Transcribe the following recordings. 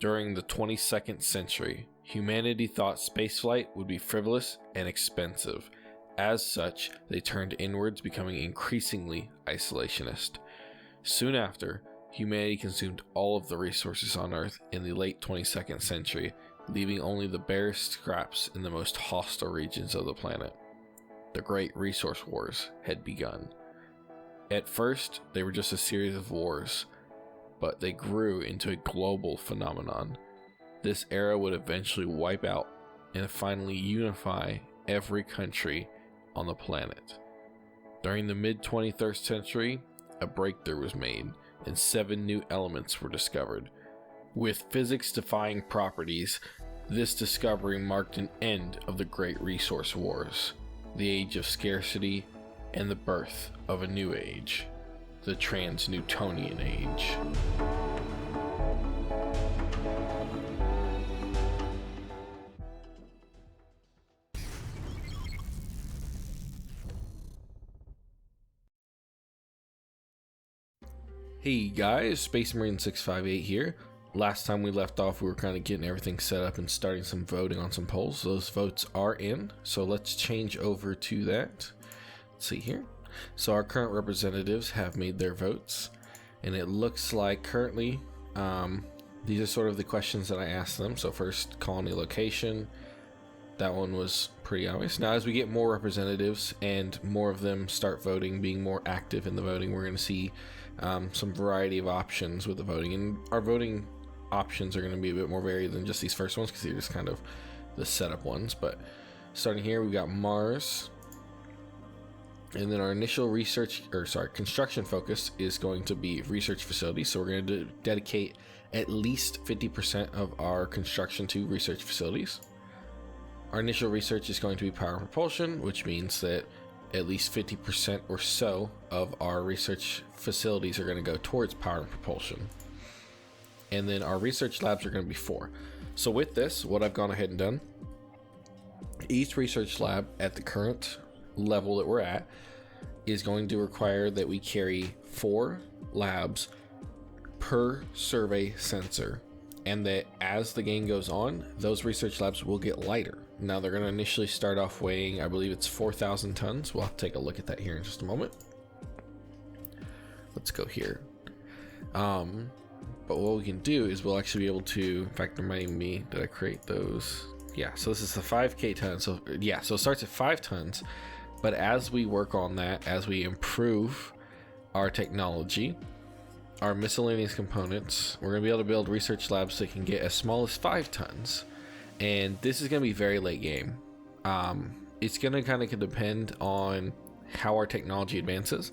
During the 22nd century, humanity thought spaceflight would be frivolous and expensive. As such, they turned inwards, becoming increasingly isolationist. Soon after, humanity consumed all of the resources on Earth in the late 22nd century, leaving only the barest scraps in the most hostile regions of the planet. The Great Resource Wars had begun. At first, they were just a series of wars, but they grew into a global phenomenon. This era would eventually wipe out and finally unify every country on the planet. During the mid-21st century, a breakthrough was made, and 7 new elements were discovered. With physics-defying properties, this discovery marked an end of the Great Resource Wars, the age of scarcity, and the birth of a new age, the Trans-Newtonian Age. Hey guys, Space Marine 658 here. Last time we left off, we were kind of getting everything set up and starting some voting on some polls. Those votes are in, so let's change over to that. Let's see here. So our current representatives have made their votes, and it looks like currently, these are sort of the questions that I asked them. So first, colony location. That one was pretty obvious. Now, as we get more representatives and more of them start voting, being more active in the voting, we're going to see some variety of options with the voting. And our voting options are going to be a bit more varied than just these first ones, because they're just kind of the setup ones. But starting here, we've got Mars. And then our initial construction focus is going to be research facilities. So we're going to dedicate at least 50% of our construction to research facilities. Our initial research is going to be power and propulsion, which means that at least 50% or so of our research facilities are going to go towards power and propulsion. And then our research labs are going to be 4. So with this, what I've gone ahead and done, each research lab at the current level that we're at is going to require that we carry 4 labs per survey sensor, and that as the game goes on, those research labs will get lighter. Now they're going to initially start off weighing, I believe it's 4,000 tons. We'll have to take a look at that here in just a moment. Let's go here. But what we can do is we'll actually be able to, in fact, there might even be, did I create those? Yeah, so this is the 5K ton. So yeah, so it starts at 5 tons. But as we work on that, as we improve our technology, our miscellaneous components, we're going to be able to build research labs that can get as small as 5 tons. And this is going to be very late game. It's going to kind of depend on how our technology advances.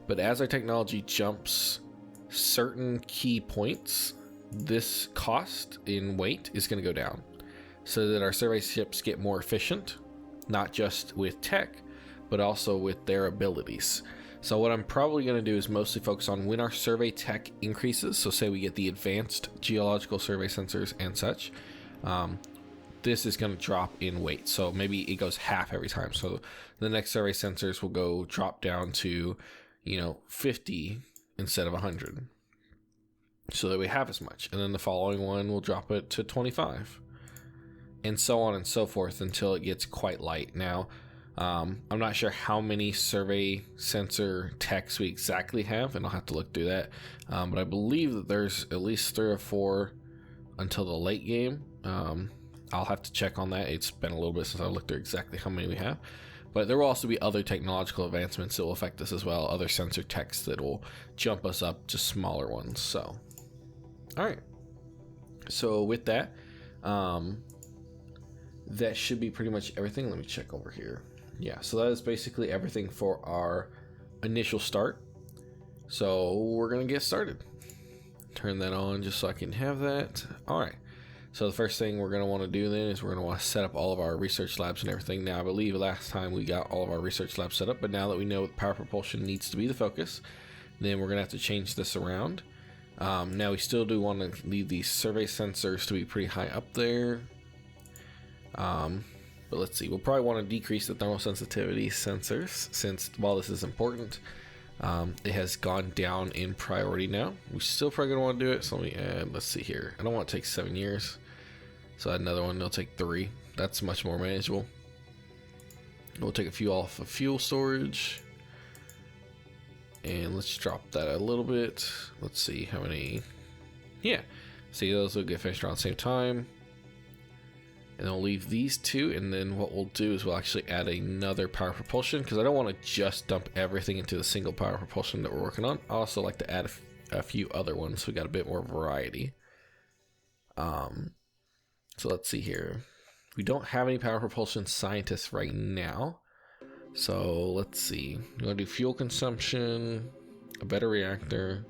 But as our technology jumps certain key points, this cost in weight is going to go down, so that our survey ships get more efficient, not just with tech, but also with their abilities. So what I'm probably going to do is mostly focus on when our survey tech increases. So say we get the advanced geological survey sensors and such, this is going to drop in weight. So maybe it goes half every time. So the next survey sensors will drop down to, 50 instead of 100, so that we have as much. And then the following one will drop it to 25, and so on and so forth until it gets quite light. Now, I'm not sure how many survey sensor techs we exactly have, and I'll have to look through that. But I believe that there's at least 3 or 4 until the late game. I'll have to check on that. It's been a little bit since I looked through exactly how many we have. But there will also be other technological advancements that will affect us as well, other sensor techs that will jump us up to smaller ones. So, all right. So with that, that should be pretty much everything. Let me check over here. Yeah, so that is basically everything for our initial start. So we're going to get started. Turn that on just so I can have that. All right. So the first thing we're going to want to do then is we're going to want to set up all of our research labs and everything. Now, I believe last time we got all of our research labs set up, but now that we know power propulsion needs to be the focus, then we're going to have to change this around. Now, we still do want to leave these survey sensors to be pretty high up there. But let's see, we'll probably want to decrease the thermal sensitivity sensors, since while this is important, It has gone down in priority now. We're still probably gonna want to do it, so let me add, let's see here. I don't want to take 7 years, so add another one. It'll take 3. That's much more manageable. We'll take a few off of fuel storage, and let's drop that a little bit. Let's see how many. Yeah, see, those will get finished around the same time. And then we'll leave these 2, and then what we'll do is we'll actually add another power propulsion, because I don't want to just dump everything into the single power propulsion that we're working on. I also like to add a few other ones, so we got a bit more variety. So let's see here. We don't have any power propulsion scientists right now, so let's see. We're gonna do fuel consumption, a better reactor.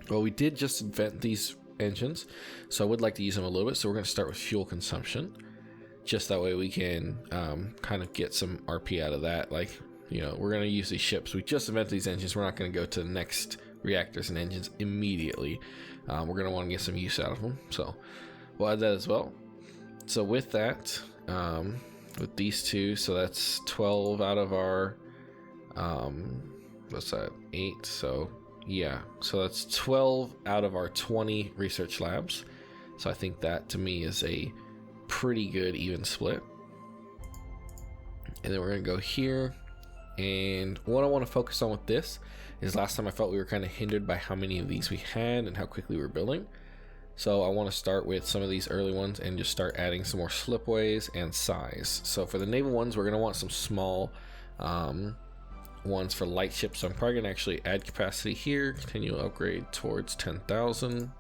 Well, we did just invent these engines, so I would like to use them a little bit, so we're going to start with fuel consumption, just that way we can kind of get some RP out of that. Like, you know, we're going to use these ships, we just invented these engines, we're not going to go to the next reactors and engines immediately. We're going to want to get some use out of them, so we'll add that as well. So with that, with these 2, so that's 12 out of our what's that, 8, so yeah, so that's 12 out of our 20 research labs. So I think that to me is a pretty good even split. And then we're gonna go here, and what I want to focus on with this is, last time I felt we were kind of hindered by how many of these we had and how quickly we were building. So I want to start with some of these early ones and just start adding some more slipways and size. So for the naval ones, we're gonna want some small ones for light ships, so I'm probably gonna actually add capacity here, continue upgrade towards 10,000,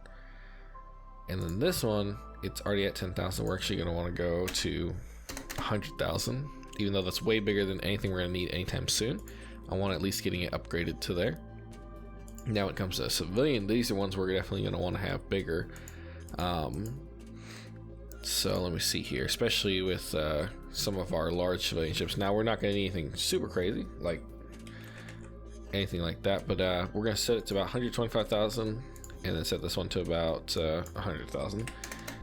and then this one, it's already at 10,000. We're actually gonna want to go to 100,000, even though that's way bigger than anything we're gonna need anytime soon. I want at least getting it upgraded to there. Now when it comes to civilian, these are ones we're definitely gonna want to have bigger. So let me see here, especially with some of our large civilian ships. Now we're not gonna need anything super crazy, like anything like that, but we're gonna set it to about 125,000, and then set this one to about 100,000.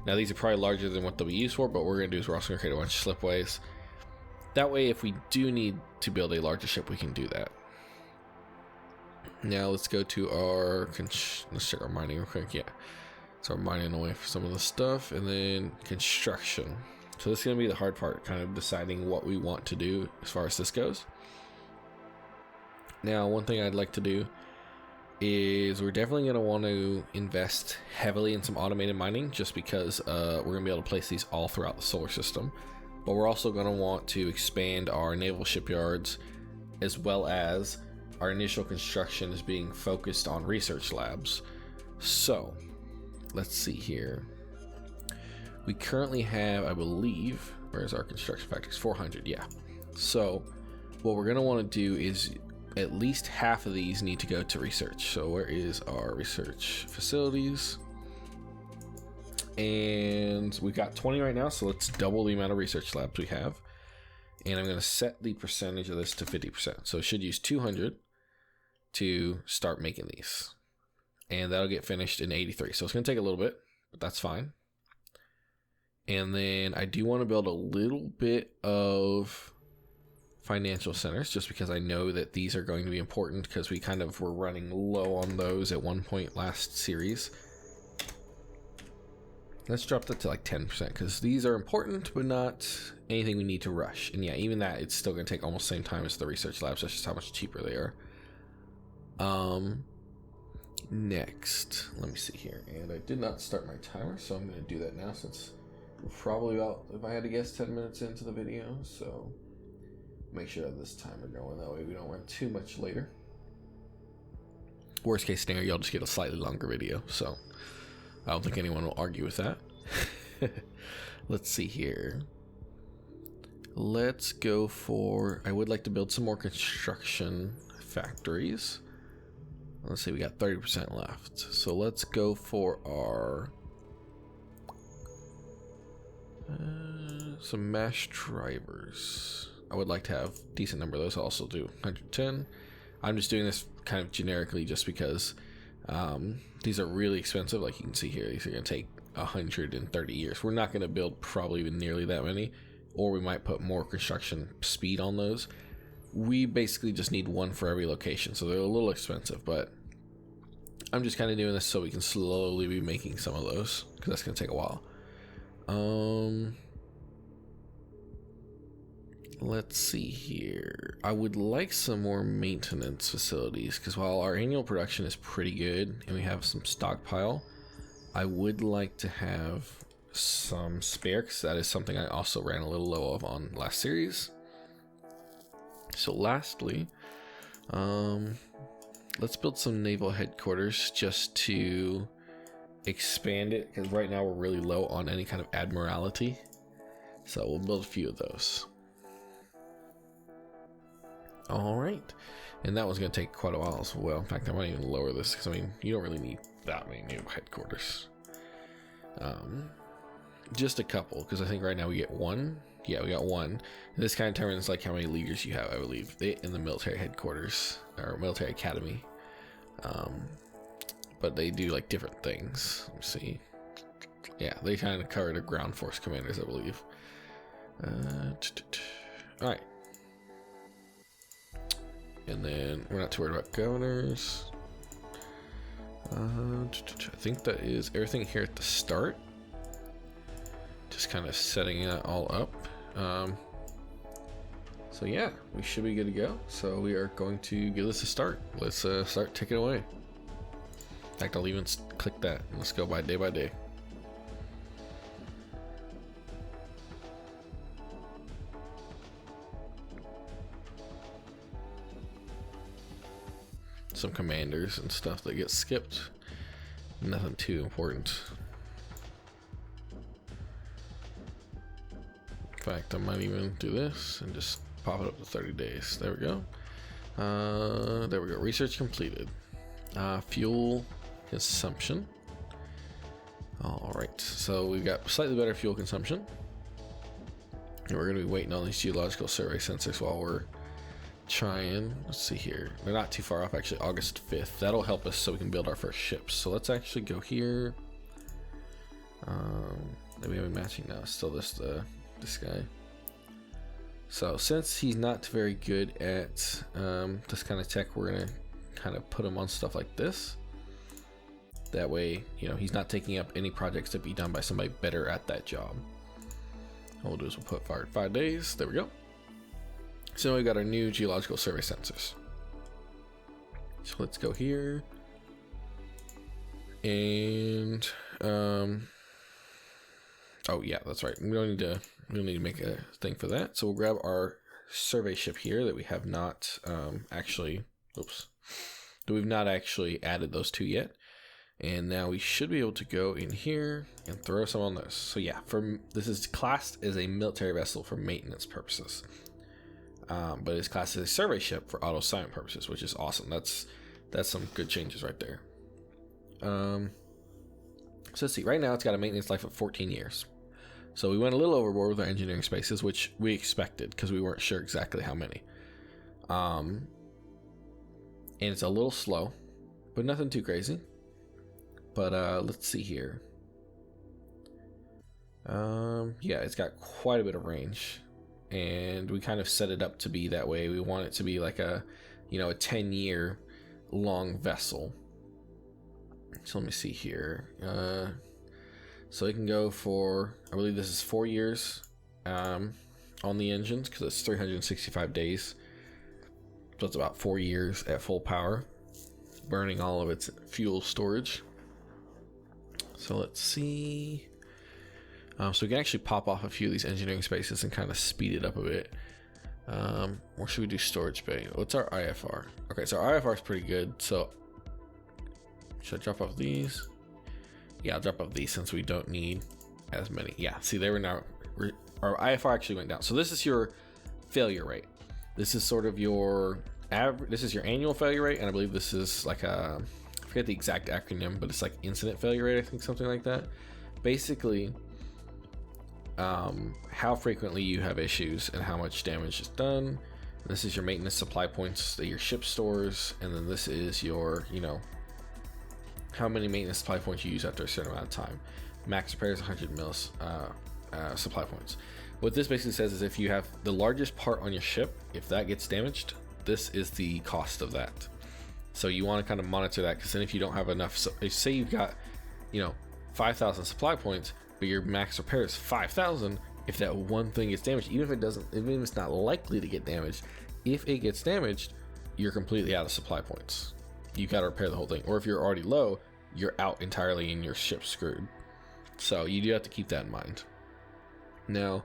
Now these are probably larger than what they'll be used for, but what we're gonna do is we're also gonna create a bunch of slipways. That way, if we do need to build a larger ship, we can do that. Now let's go to our let's check our mining real quick. Yeah, so we're mining away for some of the stuff, and then construction. So this is gonna be the hard part, kind of deciding what we want to do as far as this goes. Now, one thing I'd like to do is we're definitely going to want to invest heavily in some automated mining, just because we're going to be able to place these all throughout the solar system. But we're also going to want to expand our naval shipyards, as well as our initial construction is being focused on research labs. So let's see here. We currently have, I believe, where's our construction factories? 400, yeah. So what we're going to want to do is at least half of these need to go to research. So where is our research facilities? And we've got 20 right now, so let's double the amount of research labs we have. And I'm going to set the percentage of this to 50%. So it should use 200 to start making these. And that'll get finished in 83. So it's going to take a little bit, but that's fine. And then I do want to build a little bit of financial centers, just because I know that these are going to be important, because we kind of were running low on those at one point last series. Let's drop that to like 10%, because these are important but not anything we need to rush. And yeah, even that, it's still going to take almost the same time as the research labs. That's just how much cheaper they are. Next, let me see here, and I did not start my timer, so I'm going to do that now, since we're probably about, if I had to guess, 10 minutes into the video. So make sure I have this timer going, that way we don't run too much later. Worst case scenario, you'll just get a slightly longer video, so I don't think anyone will argue with that. Let's see here. Let's go for, I would like to build some more construction factories. Let's see, we got 30% left. So let's go for our some mash drivers. I would like to have a decent number of those. I'll also do 110. I'm just doing this kind of generically just because these are really expensive. Like you can see here, these are going to take 130 years. We're not going to build probably even nearly that many, or we might put more construction speed on those. we basically just need one for every location, so they're a little expensive, but I'm just kind of doing this so we can slowly be making some of those, because that's going to take a while. Let's see here. I would like some more maintenance facilities, because while our annual production is pretty good and we have some stockpile, I would like to have some spare, because that is something I also ran a little low of on last series. So lastly, let's build some naval headquarters just to expand it, because right now we're really low on any kind of admiralty. So we'll build a few of those. All right, and that one's going to take quite a while as well. In fact, I might even lower this, because I mean, you don't really need that many naval headquarters. Just a couple, because I think right now we get one. Yeah, we got one. And this kind of determines like how many leaders you have, I believe, in the military headquarters or military academy. But they do like different things. Let me see. Yeah, they kind of cover the ground force commanders, I believe. All right. And then we're not too worried about governors. I think that is everything here at the start. Just kind of setting it all up. So yeah, we should be good to go. So we are going to give this a start. Let's start ticking away. In fact, I'll even click that. Let's go by day. Some commanders and stuff that get skipped. Nothing too important. In fact, I might even do this and just pop it up to 30 days. There we go. There we go. Research completed. Fuel consumption. All right. So we've got slightly better fuel consumption. And we're going to be waiting on these geological survey sensors while we're trying. Let's see here. They're not too far off, actually. August 5th. That'll help us so we can build our first ships. So let's actually go here. Maybe I'm matching now. Still this guy. So since he's not very good at this kind of tech, we're gonna kind of put him on stuff like this. That way, you know, he's not taking up any projects to be done by somebody better at that job. All we'll do is we'll put fired 5 days. There we go. So now we've got our new geological survey sensors. So let's go here. And oh yeah, that's right. We don't need to make a thing for that. So we'll grab our survey ship here that we have not actually added those two yet. And now we should be able to go in here and throw some on this. So yeah, this is classed as a military vessel for maintenance purposes. But it's classed as a survey ship for auto assignment purposes, which is awesome. That's some good changes right there. So let's see. Right now it's got a maintenance life of 14 years. So we went a little overboard with our engineering spaces, which we expected because we weren't sure exactly how many. And it's a little slow, but nothing too crazy. But let's see here. Yeah, it's got quite a bit of range, and we kind of set it up to be that way. We want it to be like a 10-year long vessel. So let me see here. So it can go for, I believe this is 4 years on the engines, because it's 365 days. So it's about 4 years at full power, burning all of its fuel storage. So let's see. So we can actually pop off a few of these engineering spaces and kind of speed it up a bit. Or should we do storage bay? What's our IFR? Okay, so our IFR is pretty good. So should I drop off these? Yeah, I'll drop off these since we don't need as many. Yeah, see, they were now, our IFR actually went down. So this is your failure rate. This is sort of your average. This is your annual failure rate, and I believe this is like I forget the exact acronym, but it's like incident failure rate, I think, something like that. Basically, how frequently you have issues and how much damage is done. This is your maintenance supply points that your ship stores, and then this is your, how many maintenance supply points you use after a certain amount of time. Max repairs 100 mils supply points. What this basically says is if you have the largest part on your ship, if that gets damaged, this is the cost of that. So you want to kind of monitor that, because then if you don't have enough, so if say you've got, 5,000 supply points, but your max repair is 5,000, if that one thing gets damaged, even if it's not likely to get damaged, if it gets damaged, you're completely out of supply points. You got to repair the whole thing. Or if you're already low, you're out entirely and your ship's screwed. So you do have to keep that in mind. Now,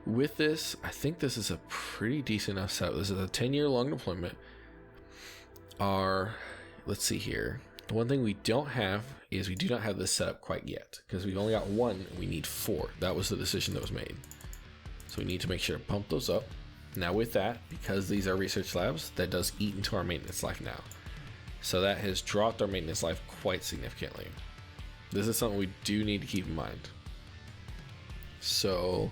with this, I think this is a pretty decent enough setup. This is a 10-year long deployment. Let's see here. The one thing we don't have is we do not have this set up quite yet, because we've only got 1 and we need 4. That was the decision that was made. So we need to make sure to pump those up. Now with that, because these are research labs, that does eat into our maintenance life now. So that has dropped our maintenance life quite significantly. This is something we do need to keep in mind. So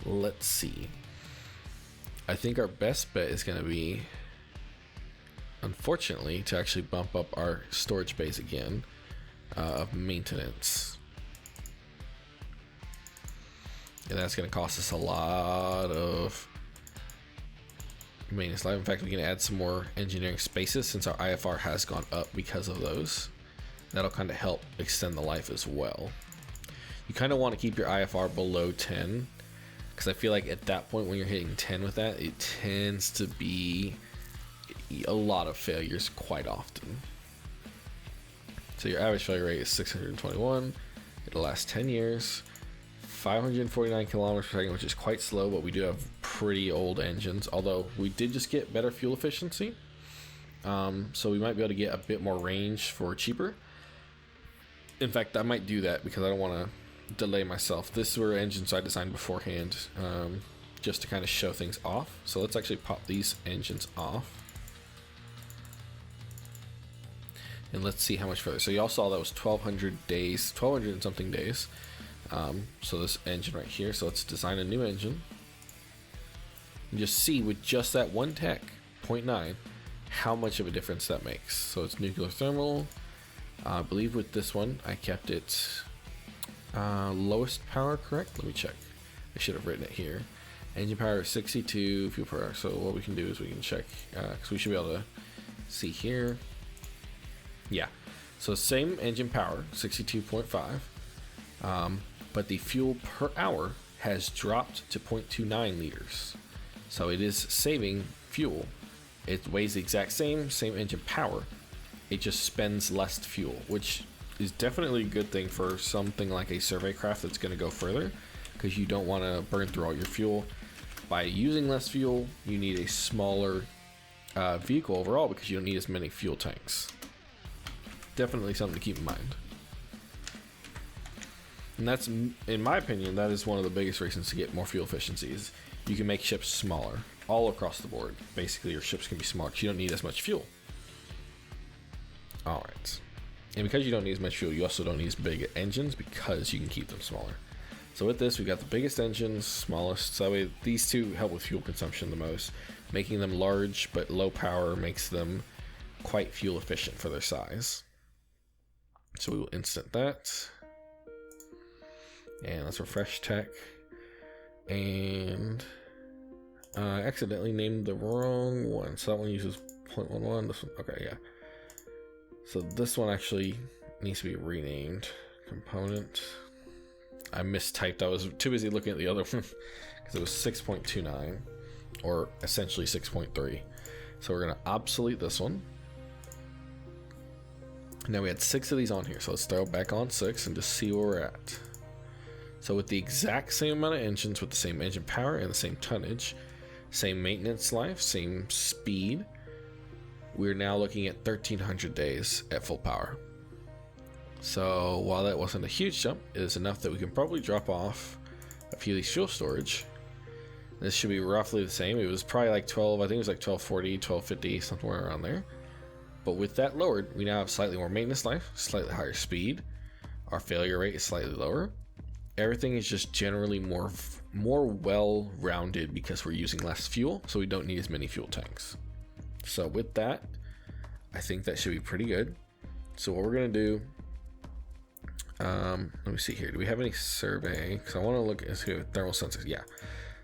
let's see. I think our best bet is going to be, unfortunately, to actually bump up our storage base again of maintenance. And that's going to cost us a lot of maintenance life. In fact, we can add some more engineering spaces since our IFR has gone up because of those. That'll kind of help extend the life as well. You kind of want to keep your IFR below 10, because I feel like at that point when you're hitting 10 with that, it tends to be a lot of failures quite often. So your average failure rate is 621. It'll last 10 years. 549 kilometers per second, which is quite slow, but we do have pretty old engines, although we did just get better fuel efficiency. So we might be able to get a bit more range for cheaper. In fact, I might do that because I don't want to delay myself. This were engines I designed beforehand, just to kind of show things off. So let's actually pop these engines off. And let's see how much further. So y'all saw that was 1,200 days, 1,200 and something days. So this engine right here, so let's design a new engine and just see with just that one tech 0.9 how much of a difference that makes. So it's nuclear thermal. I believe with this one I kept it lowest power, correct? Let me check. I should have written it here. Engine power 62, fuel per hour. So what we can do is we can check, because we should be able to see here. Yeah, so same engine power, 62.5. But the fuel per hour has dropped to 0.29 liters. So it is saving fuel. It weighs the exact same engine power. It just spends less fuel, which is definitely a good thing for something like a survey craft that's going to go further, because you don't want to burn through all your fuel. By using less fuel, you need a smaller vehicle overall, because you don't need as many fuel tanks. Definitely something to keep in mind. And that's, in my opinion, that is one of the biggest reasons to get more fuel efficiencies. You can make ships smaller all across the board. Basically, your ships can be smaller because you don't need as much fuel. All right. And because you don't need as much fuel, you also don't need as big engines because you can keep them smaller. So with this, we've got the biggest engines, smallest. So that way, these two help with fuel consumption the most. Making them large but low power makes them quite fuel efficient for their size. So we will instant that. And let's refresh tech. And I accidentally named the wrong one. So that one uses 0.11. This one, okay, yeah. So this one actually needs to be renamed. Component. I mistyped. I was too busy looking at the other one because it was 6.29, or essentially 6.3. So we're gonna obsolete this one. Now we had 6 of these on here, so let's throw back on 6 and just see where we're at. So with the exact same amount of engines, with the same engine power and the same tonnage, same maintenance life, same speed, we're now looking at 1,300 days at full power. So while that wasn't a huge jump, it is enough that we can probably drop off a few of these fuel storage. This should be roughly the same. It was probably like 12, I think it was like 1240, 1250, somewhere around there. But with that lowered, we now have slightly more maintenance life, slightly higher speed. Our failure rate is slightly lower. Everything is just generally more well-rounded because we're using less fuel, so we don't need as many fuel tanks. So with that, I think that should be pretty good. So what we're gonna do, Let me see here. Do we have any survey? Because I want to look at thermal sensors. Yeah.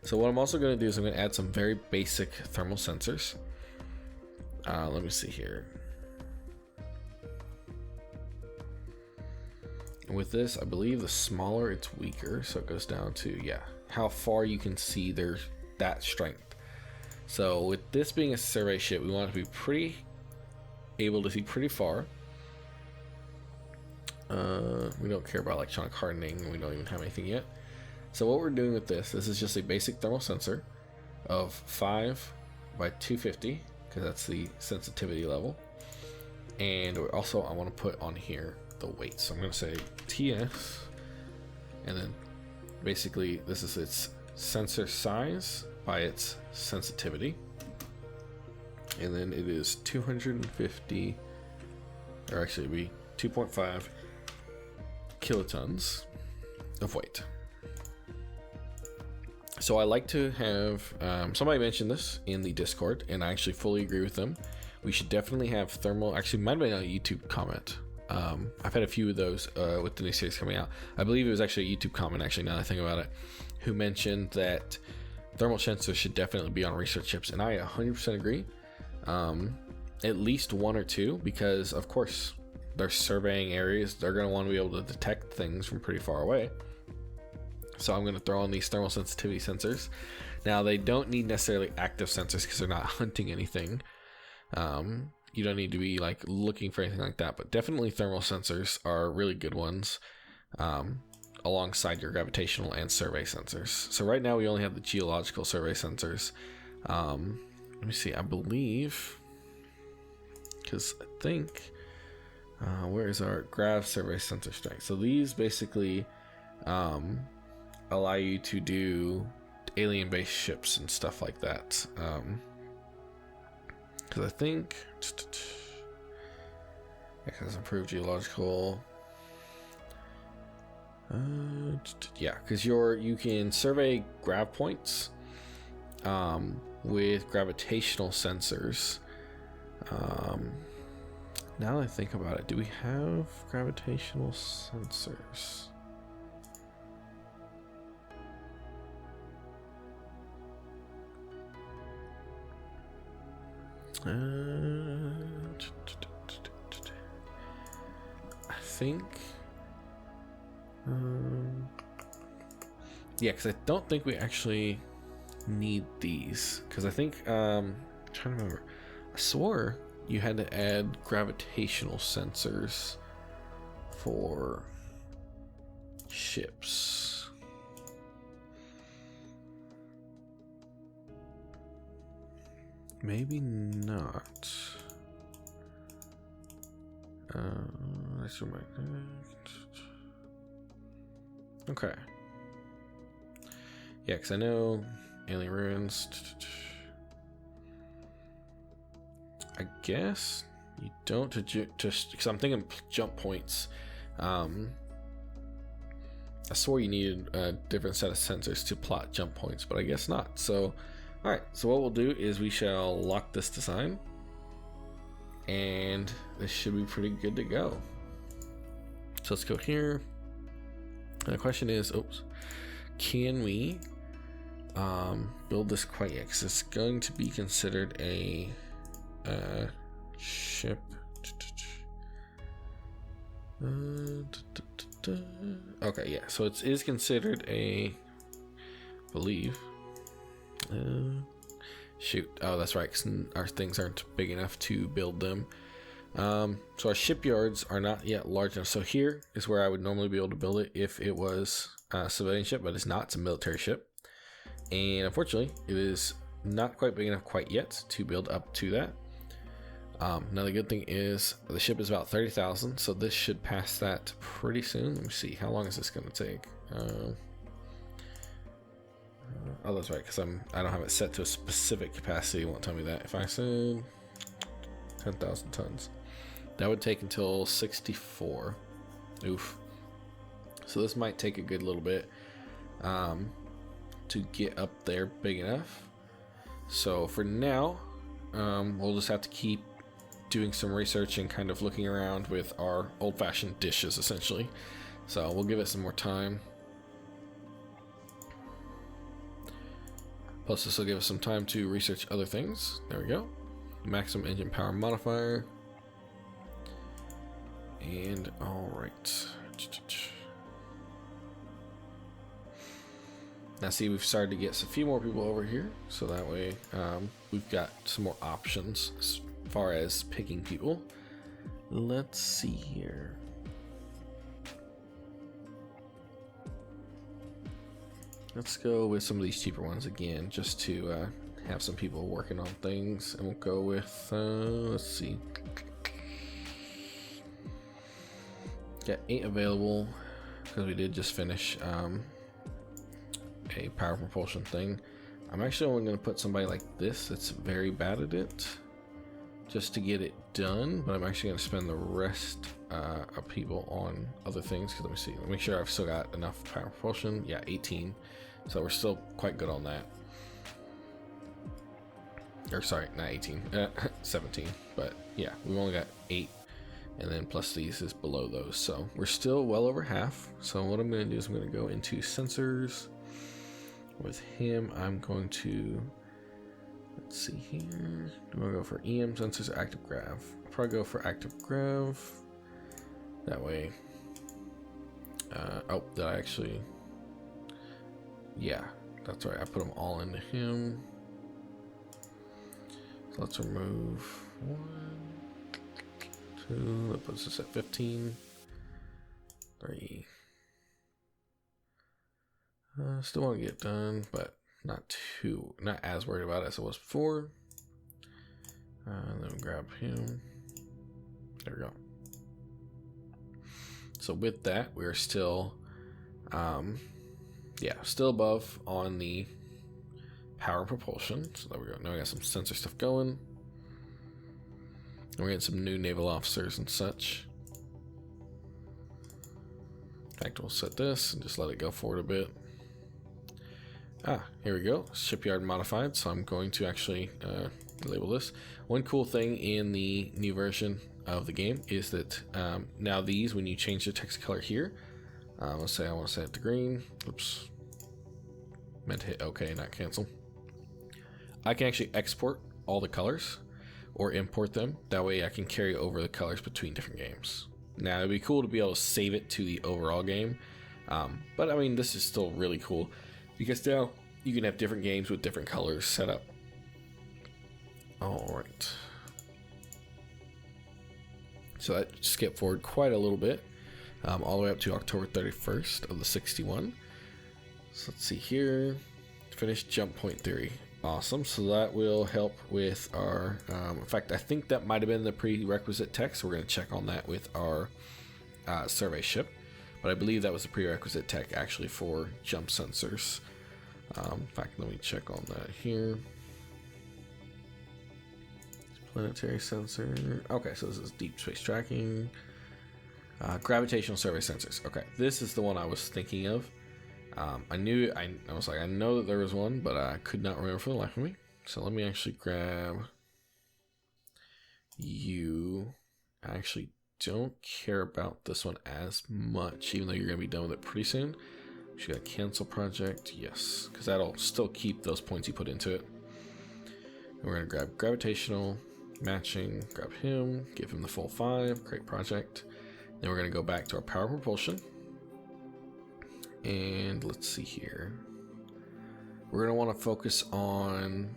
So what I'm also going to do is I'm going to add some very basic thermal sensors. Let me see here. With this, I believe the smaller it's weaker, so it goes down to, yeah, how far you can see there's that strength. So with this being a survey ship, we want it to be able to see pretty far. We don't care about electronic hardening. We don't even have anything yet. So what we're doing with this is just a basic thermal sensor of 5 by 250, because that's the sensitivity level. And also I want to put on here the weight. So I'm going to say TS, and then basically this is its sensor size by its sensitivity. And then it is 250, or actually it'd be 2.5 kilotons of weight. So I like to have, somebody mentioned this in the Discord, and I actually fully agree with them. We should definitely have thermal, actually might have been a YouTube comment. I've had a few of those with the new series coming out. I believe it was actually a YouTube comment, actually, now that I think about it, who mentioned that thermal sensors should definitely be on research ships, and I 100% agree. At least 1 or 2, because of course they're surveying areas, they're going to want to be able to detect things from pretty far away. So I'm going to throw on these thermal sensitivity sensors. Now they don't need necessarily active sensors because they're not hunting anything. You don't need to be like looking for anything like that, but definitely thermal sensors are really good ones, alongside your gravitational and survey sensors. So right now we only have the geological survey sensors. Let me see, I believe, because I think, where is our grav survey sensor strength? So these basically allow you to do alien based ships and stuff like that. Because I think it has improved geological. Yeah, because you can survey grav points with gravitational sensors. Now that I think about it, do we have gravitational sensors? I think yeah, because I don't think we actually need these, because I think I'm trying to remember, I swore you had to add gravitational sensors for ships. Maybe not. Let's do okay. Yeah, because I know alien ruins. I guess you don't just because I'm thinking jump points. I swore you needed a different set of sensors to plot jump points, but I guess not. So, all right. So what we'll do is we shall lock this design, and this should be pretty good to go. So let's go here. And the question is, can we build this quite yet? Because it's going to be considered a ship. Okay, yeah. So it is considered a, I believe. Shoot. Oh, that's right. Because our things aren't big enough to build them. So our shipyards are not yet large enough. So here is where I would normally be able to build it if it was a civilian ship, but it's not. It's a military ship, and unfortunately, it is not quite big enough quite yet to build up to that. Now the good thing is the ship is about 30,000, so this should pass that pretty soon. Let me see, how long is this going to take? Oh, that's right, because I don't have it set to a specific capacity. It won't tell me that. If I said 10,000 tons, that would take until 64. Oof. So this might take a good little bit to get up there big enough. So for now, we'll just have to keep doing some research and kind of looking around with our old-fashioned dishes, essentially, So we'll give it some more time. Plus this will give us some time to research other things. There we go. Maximum engine power modifier. And all right. Now see, we've started to get a few more people over here, so that way we've got some more options as far as picking people. Let's see here. Let's go with some of these cheaper ones again, just to have some people working on things. And we'll go with, let's see. Got 8 available, because we did just finish a power propulsion thing. I'm actually only going to put somebody like this that's very bad at it, just to get it done. But I'm actually going to spend the rest of people on other things. Because let me see, let me make sure I've still got enough power propulsion. Yeah, 18. So we're still quite good on that. Or sorry, not 18, 17. But yeah, we've only got 8. And then plus these is below those. So we're still well over half. So what I'm going to do is I'm going to go into sensors. With him, I'm going to, let's see here. Do I go for EM sensors or active grav? I'll probably go for active grav. That way. Oh, did I actually? Yeah, that's right. I put them all into him. So let's remove 1, 2. That puts us at 15. 3. Still want to get done, but not as worried about it as I was before. And then grab him. There we go. So with that, we're still, yeah, still above on the power propulsion. So there we go. Now we got some sensor stuff going. And we're getting some new naval officers and such. In fact, we'll set this and just let it go forward a bit. Here we go. Shipyard modified. So I'm going to actually label this. One cool thing in the new version of the game is that now these, when you change the text color here, let's say I want to set it to green. Oops. Meant to hit OK, not cancel. I can actually export all the colors or import them. That way I can carry over the colors between different games. Now it'd be cool to be able to save it to the overall game. But I mean, this is still really cool. Because now you can have different games with different colors set up. Alright. So that skipped forward quite a little bit. All the way up to October 31st of the 61. So let's see here. Finish jump point theory. Awesome. So that will help with our... in fact, I think that might have been the prerequisite tech. So we're going to check on that with our survey ship. But I believe that was the prerequisite tech actually for jump sensors. In fact, let me check on that here. Planetary sensor. Okay, so this is deep space tracking. Gravitational survey sensors. Okay, this is the one I was thinking of. I was like, I know that there was one, but I could not remember for the life of me. So let me actually grab you. I actually don't care about this one as much, even though you're going to be done with it pretty soon. You got cancel project, yes, because that'll still keep those points you put into it. And we're going to grab gravitational, matching, grab him, give him the full 5, create project. Then we're going to go back to our power propulsion. And let's see here. We're going to want to focus on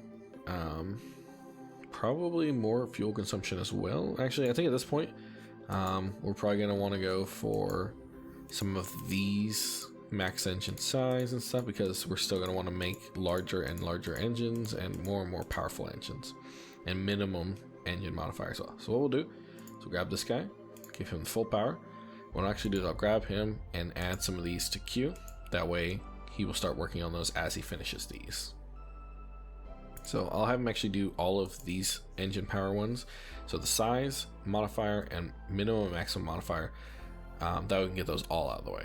probably more fuel consumption as well. Actually, I think at this point, we're probably going to want to go for some of these max engine size and stuff, because we're still going to want to make larger and larger engines and more powerful engines and minimum engine modifier as well. So what we'll do is we'll grab this guy, give him the full power. What I'll actually do is I'll grab him and add some of these to queue. That way he will start working on those as he finishes these. So I'll have him actually do all of these engine power ones. So the size, modifier, and minimum and maximum modifier, that we can get those all out of the way.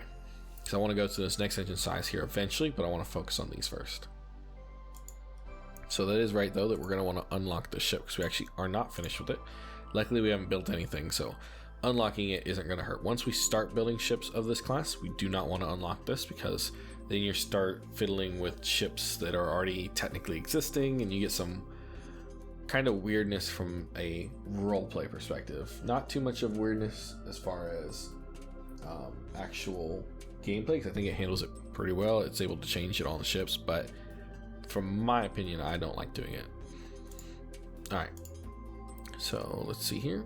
So I want to go to this next engine size here eventually, but I want to focus on these first. So that is right though, that we're going to want to unlock the ship, because we actually are not finished with it. Luckily we haven't built anything, so unlocking it isn't going to hurt. Once we start building ships of this class, we do not want to unlock this, because then you start fiddling with ships that are already technically existing, and you get some kind of weirdness from a roleplay perspective. Not too much of weirdness as far as actual gameplay, because I think it handles it pretty well. It's able to change it on the ships, but from my opinion, I don't like doing it. Alright, so let's see here.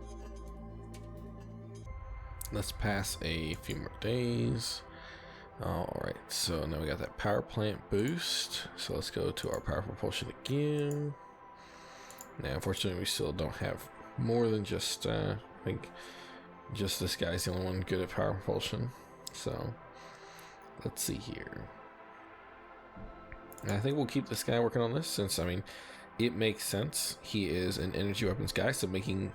Let's pass a few more days. Alright, so now we got that power plant boost. So let's go to our power propulsion again. Now, unfortunately, we still don't have more than just, I think, just this guy's the only one good at power propulsion. So, let's see here. And I think we'll keep this guy working on this, since, I mean, it makes sense. He is an energy weapons guy, so making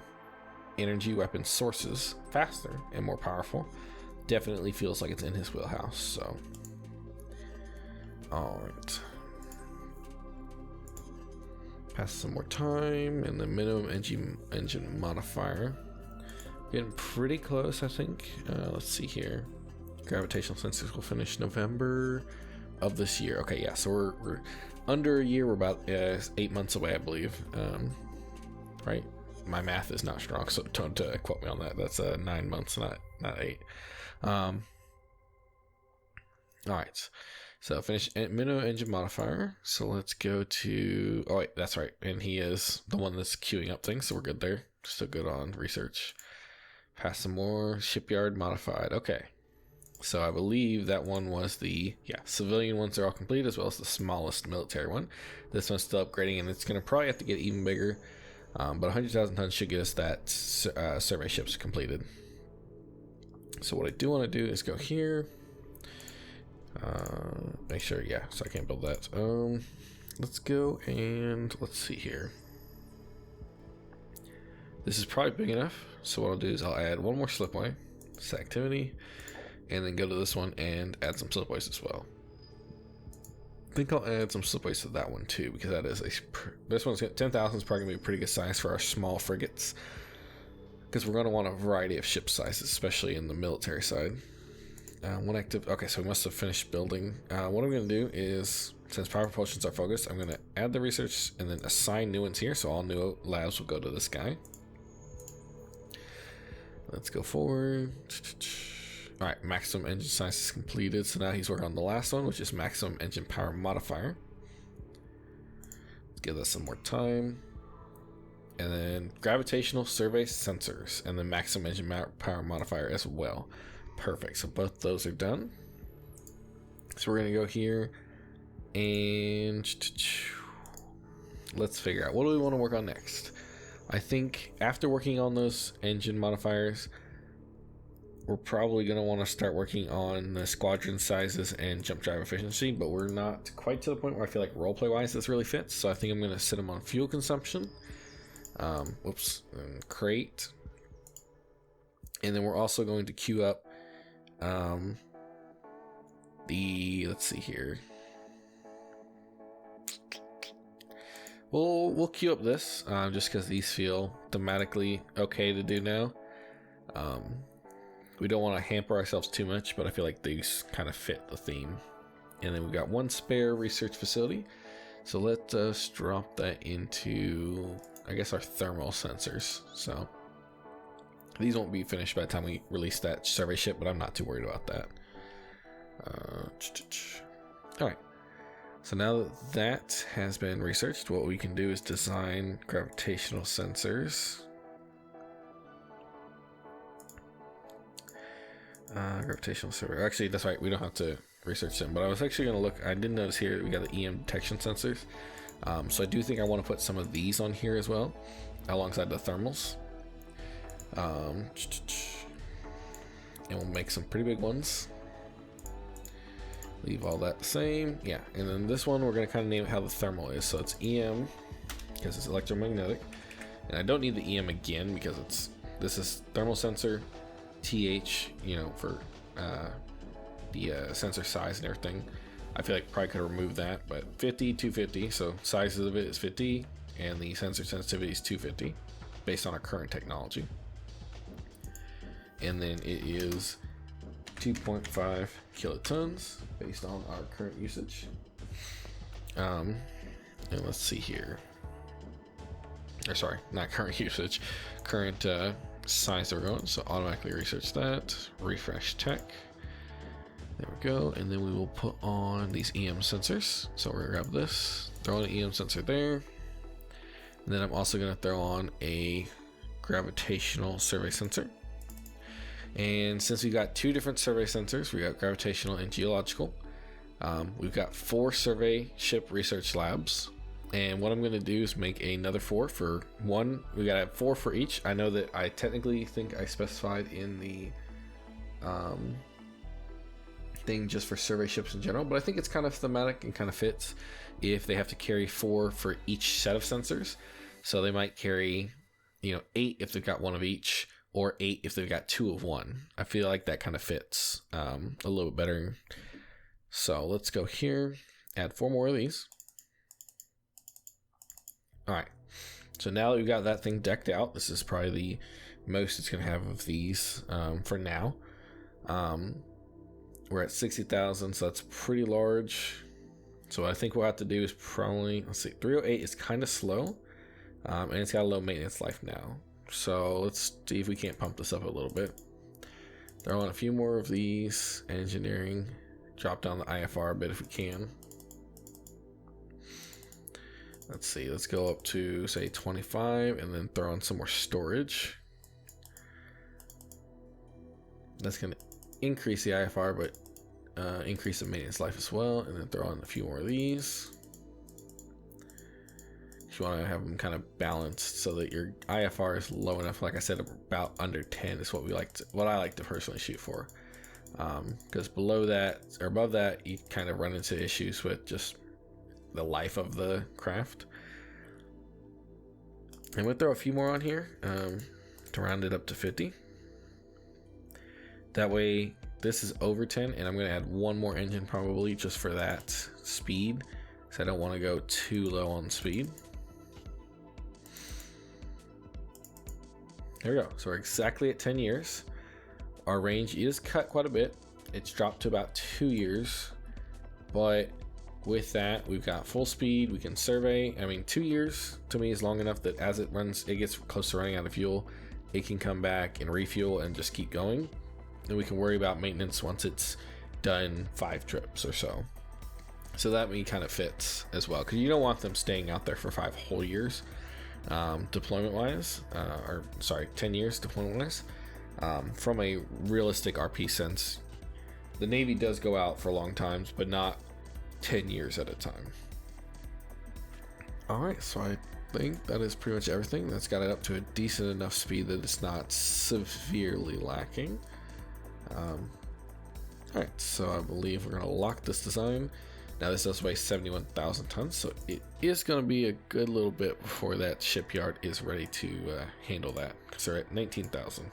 energy weapon sources faster and more powerful definitely feels like it's in his wheelhouse. So, all right, pass some more time, and the minimum engine modifier getting pretty close, I think. Let's see here. Gravitational sensors will finish November of this year. Okay, yeah, so we're under a year. We're about 8 months away, I believe. Right? My math is not strong, so don't quote me on that. That's 9 months, not 8. All right, so finish minimum engine modifier. So let's go to, oh wait, that's right, and he is the one that's queuing up things, so we're good there. Still good on research. Pass some more. Shipyard modified. Okay, so I believe that one was the, yeah, civilian ones are all complete, as well as the smallest military one. This one's still upgrading, and it's gonna probably have to get even bigger. But 100,000 tons should get us that survey ships completed. So what I do want to do is go here. Make sure, yeah, so I can't build that. Let's go and let's see here. This is probably big enough. So what I'll do is I'll add one more slipway, this activity, and then go to this one and add some slipways as well. I think I'll add some slipways to that one too, because that is this one's 10,000 is probably gonna be a pretty good size for our small frigates, because we're gonna want a variety of ship sizes, especially in the military side. One active. Okay, so we must have finished building. What I'm gonna do is, since power propulsion's our focus, I'm gonna add the research and then assign new ones here. So all new labs will go to this guy. Let's go forward. All right, maximum engine size is completed. So now he's working on the last one, which is maximum engine power modifier. Let's give that some more time. And then gravitational survey sensors, and then maximum engine power modifier as well. Perfect. So both those are done. So we're gonna go here and let's figure out, what do we want to work on next. I think after working on those engine modifiers, we're probably going to want to start working on the squadron sizes and jump drive efficiency, but we're not quite to the point where I feel like roleplay wise this really fits. So I think I'm going to set them on fuel consumption. And crate. And then we're also going to queue up let's see here. We'll queue up this just because these feel thematically okay to do now. We don't want to hamper ourselves too much, but I feel like these kind of fit the theme. And then we've got one spare research facility. So let us drop that into, I guess, our thermal sensors. So these won't be finished by the time we release that survey ship, but I'm not too worried about that. All right. So now that that has been researched, what we can do is design gravitational sensors. Gravitational server. Actually, that's right. We don't have to research them, but I was actually going to look. I did notice here that we got the EM detection sensors. So I do think I want to put some of these on here as well, alongside the thermals. And we'll make some pretty big ones. Leave all that the same. Yeah, and then this one we're going to kind of name it how the thermal is. So it's EM because it's electromagnetic, and I don't need the EM again because this is thermal sensor, TH, you know, for the sensor size and everything. I feel like probably could remove that, but 50, 250. So sizes of it is 50, and the sensor sensitivity is 250, based on our current technology. and then it is 2.5 kilotons based on our current usage. And let's see here. Or sorry, not current usage, current size that we're going. So automatically research that, refresh tech. There we go. And then we will put on these EM sensors. So we're gonna grab this, throw on an EM sensor there. And then I'm also gonna throw on a gravitational survey sensor. And since we got two different survey sensors, we got gravitational and geological. We've got 4 survey ship research labs. And what I'm going to do is make another 4 for one. We got to have 4 for each. I know that I technically think I specified in the thing just for survey ships in general, but I think it's kind of thematic and kind of fits if they have to carry 4 for each set of sensors. So they might carry, 8 if they've got 1 of each, or 8 if they've got 2 of one. I feel like that kind of fits a little bit better. So let's go here, add 4 more of these. All right, so now that we've got that thing decked out, this is probably the most it's going to have of these for now. We're at 60,000, so that's pretty large. So what I think we'll have to do is probably, let's see, 308 is kind of slow, and it's got a low maintenance life now. So let's see if we can't pump this up a little bit. Throw on a few more of these, engineering, drop down the IFR a bit if we can. Let's see, let's go up to say 25 and then throw on some more storage. That's going to increase the IFR, but increase the maintenance life as well. And then throw on a few more of these. You want to have them kind of balanced so that your IFR is low enough. Like I said, about under 10 is what I like to personally shoot for. Because below that or above that, you kind of run into issues with just the life of the craft. And we'll throw a few more on here to round it up to 50. That way this is over 10, and I'm going to add 1 more engine probably just for that speed, because I don't want to go too low on speed. There we go. So we're exactly at 10 years. Our range is cut quite a bit. It's dropped to about 2 years, but with that, we've got full speed. We can survey. I mean, 2 years to me is long enough that as it gets close to running out of fuel, it can come back and refuel and just keep going. Then we can worry about maintenance once it's done 5 trips or so. So that kind of fits as well, because you don't want them staying out there for 5 whole years, deployment wise, 10 years deployment wise. From a realistic RP sense, the Navy does go out for long times, but not 10 years at a time. Alright, so I think that is pretty much everything. That's got it up to a decent enough speed that it's not severely lacking. Alright, so I believe we're going to lock this design. Now this does weigh 71,000 tons, so it is going to be a good little bit before that shipyard is ready to handle that, because they're at 19,000.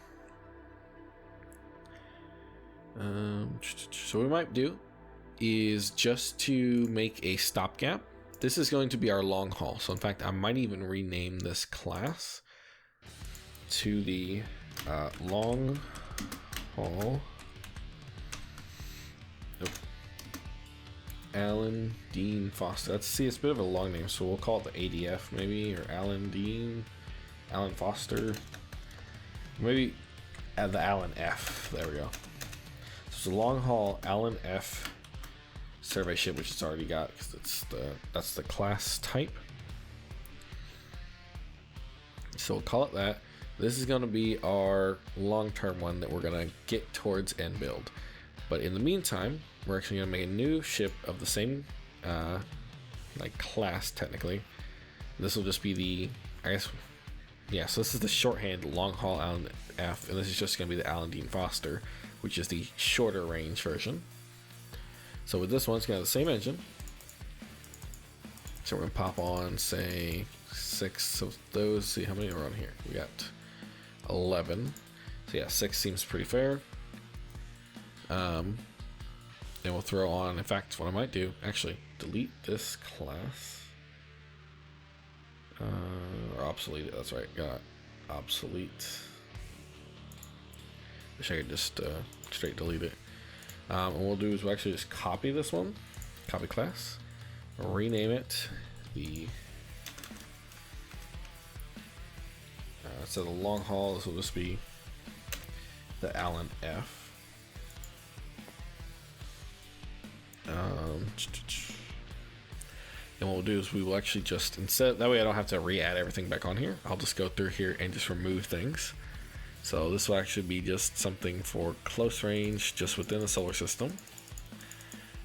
So what we might do is just to make a stopgap. This is going to be our long haul. So in fact, I might even rename this class to the long haul Alan Dean Foster. It's a bit of a long name, so we'll call it the ADF maybe, or Alan Foster. Maybe add the Alan F. There we go. So it's a long haul Alan F survey ship, which it's already got because that's the class type. So we'll call it that. This is going to be our long-term one that we're going to get towards end build. But in the meantime, we're actually going to make a new ship of the same class technically. This will just be the, so this is the shorthand long haul Alan F, and this is just going to be the Alan Dean Foster, which is the shorter range version. So with this one, it's got the same engine. So we're gonna pop on, say, 6 of those. See how many are on here. We got 11. So yeah, 6 seems pretty fair. And we'll throw on, in fact, what I might do, actually, delete this class. Or obsolete it, that's right, got obsolete. Wish I could just straight delete it. And what we'll do is we'll actually just copy this one, copy class, rename it the instead of the long haul, this will just be the Allen F. And what we'll do is we will actually just, instead, that way I don't have to re-add everything back on here. I'll just go through here and just remove things. So this will actually be just something for close range, just within the solar system.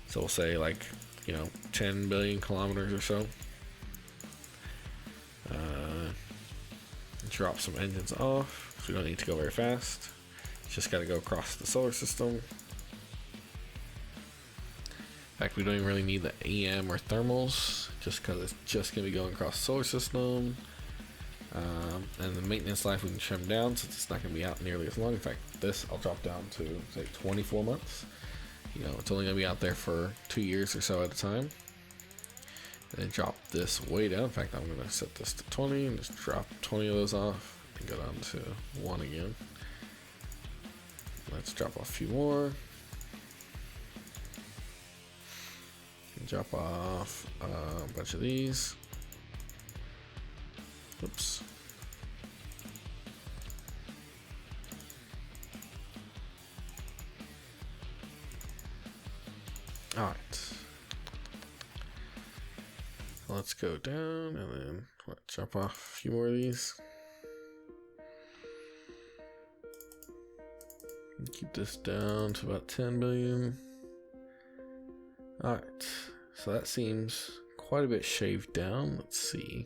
So we'll say like, 10 billion kilometers or so. Drop some engines off, so we don't need to go very fast. Just got to go across the solar system. In fact, we don't even really need the EM or thermals, just because it's just going to be going across the solar system. And the maintenance life we can trim down since it's not going to be out nearly as long. In fact, this I'll drop down to say 24 months. It's only going to be out there for 2 years or so at a time. And then drop this way down. In fact, I'm going to set this to 20 and just drop 20 of those off and go down to 1 again. Let's drop off a few more. And drop off a bunch of these. Oops. All right. Let's go down and then drop off a few more of these. And keep this down to about 10 billion. All right. So that seems quite a bit shaved down. Let's see.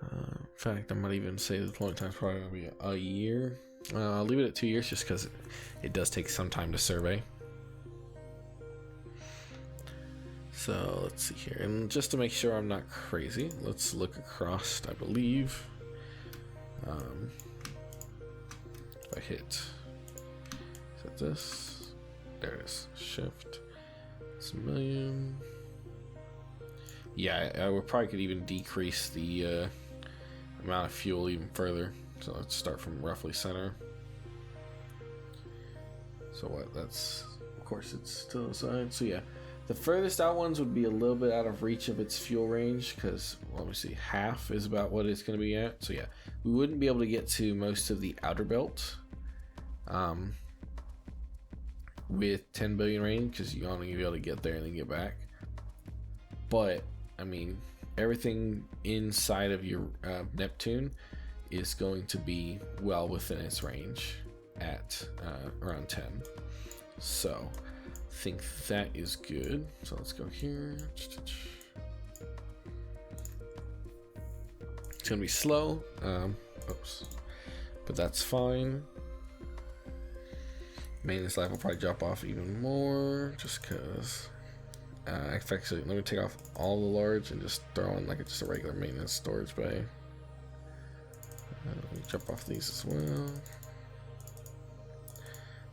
In fact, I might even say the deployment time is probably going to be a year. I'll leave it at 2 years just because it does take some time to survey. So let's see here, and just to make sure I'm not crazy, let's look across. I believe if I hit set this, there it is, shift, it's a million. Yeah, I would probably could even decrease the amount of fuel even further. So let's start from roughly center. So what? That's, of course, it's to the side. So yeah, the furthest out ones would be a little bit out of reach of its fuel range because, well, let me see, half is about what it's going to be at. So yeah, we wouldn't be able to get to most of the outer belt with 10 billion range because you only be able to get there and then get back. But I mean, everything inside of your Neptune is going to be well within its range at around 10. So I think that is good. So let's go here. It's gonna be slow. Oops. But that's fine. Maintenance life will probably drop off even more just because. Actually, let me take off all the large and just throw in like just a regular maintenance storage bay. Let me drop off these as well.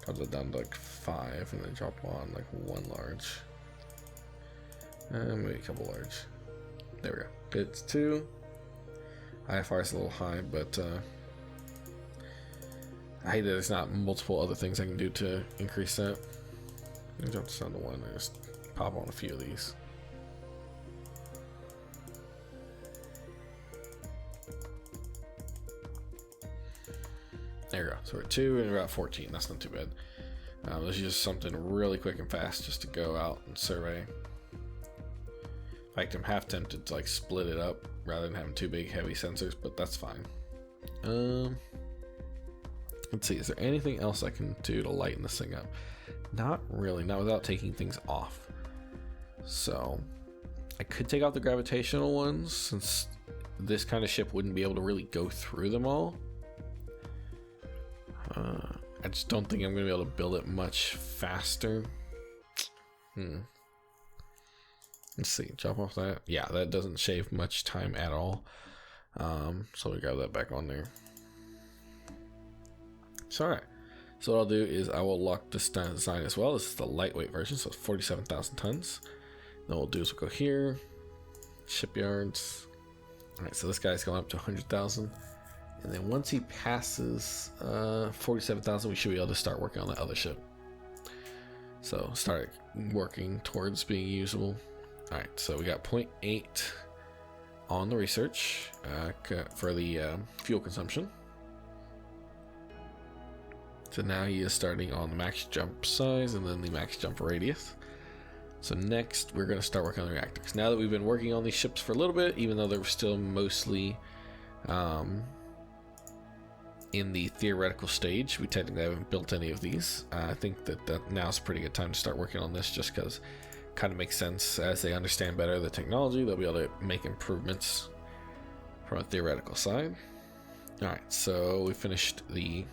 Drop that down to like 5 and then drop on like 1 large. And maybe a couple large. There we go. It's 2. IFR is a little high, but I hate that there's not multiple other things I can do to increase that. Let me drop this down to 1 and just pop on a few of these. There we go. So we're at 2 and we're at 14. That's not too bad. This is just something really quick and fast just to go out and survey. In fact, I'm half tempted to like split it up rather than having 2 big heavy sensors, but that's fine. Let's see, is there anything else I can do to lighten this thing up? Not really, not without taking things off. So I could take out the gravitational ones since this kind of ship wouldn't be able to really go through them all. I just don't think I'm going to be able to build it much faster. Let's see, drop off that. Yeah, that doesn't shave much time at all. So we grab that back on there. So alright. So what I'll do is I will lock this design as well. This is the lightweight version, so it's 47,000 tons. Then what we'll do is we'll go here, shipyards. Alright, so this guy's going up to 100,000. And then once he passes 47,000, we should be able to start working on the other ship. So start working towards being usable. All right, so we got 0.8 on the research for the fuel consumption. So now he is starting on the max jump size and then the max jump radius. So next we're going to start working on the reactors. Now that we've been working on these ships for a little bit, even though they're still mostly in the theoretical stage, we technically haven't built any of these. I think that now's a pretty good time to start working on this, just because it kind of makes sense. As they understand better the technology, they'll be able to make improvements from a theoretical side. All right, so we finished the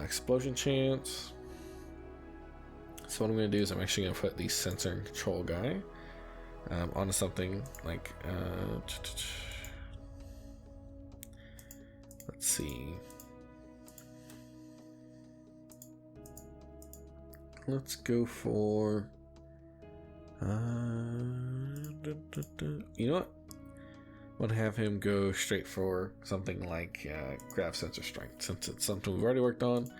explosion chance. So what I'm going to do is I'm actually going to put the sensor and control guy onto something like let's see. Let's go for you know what? I'm gonna have him go straight for something like grav sensor strength, since it's something we've already worked on.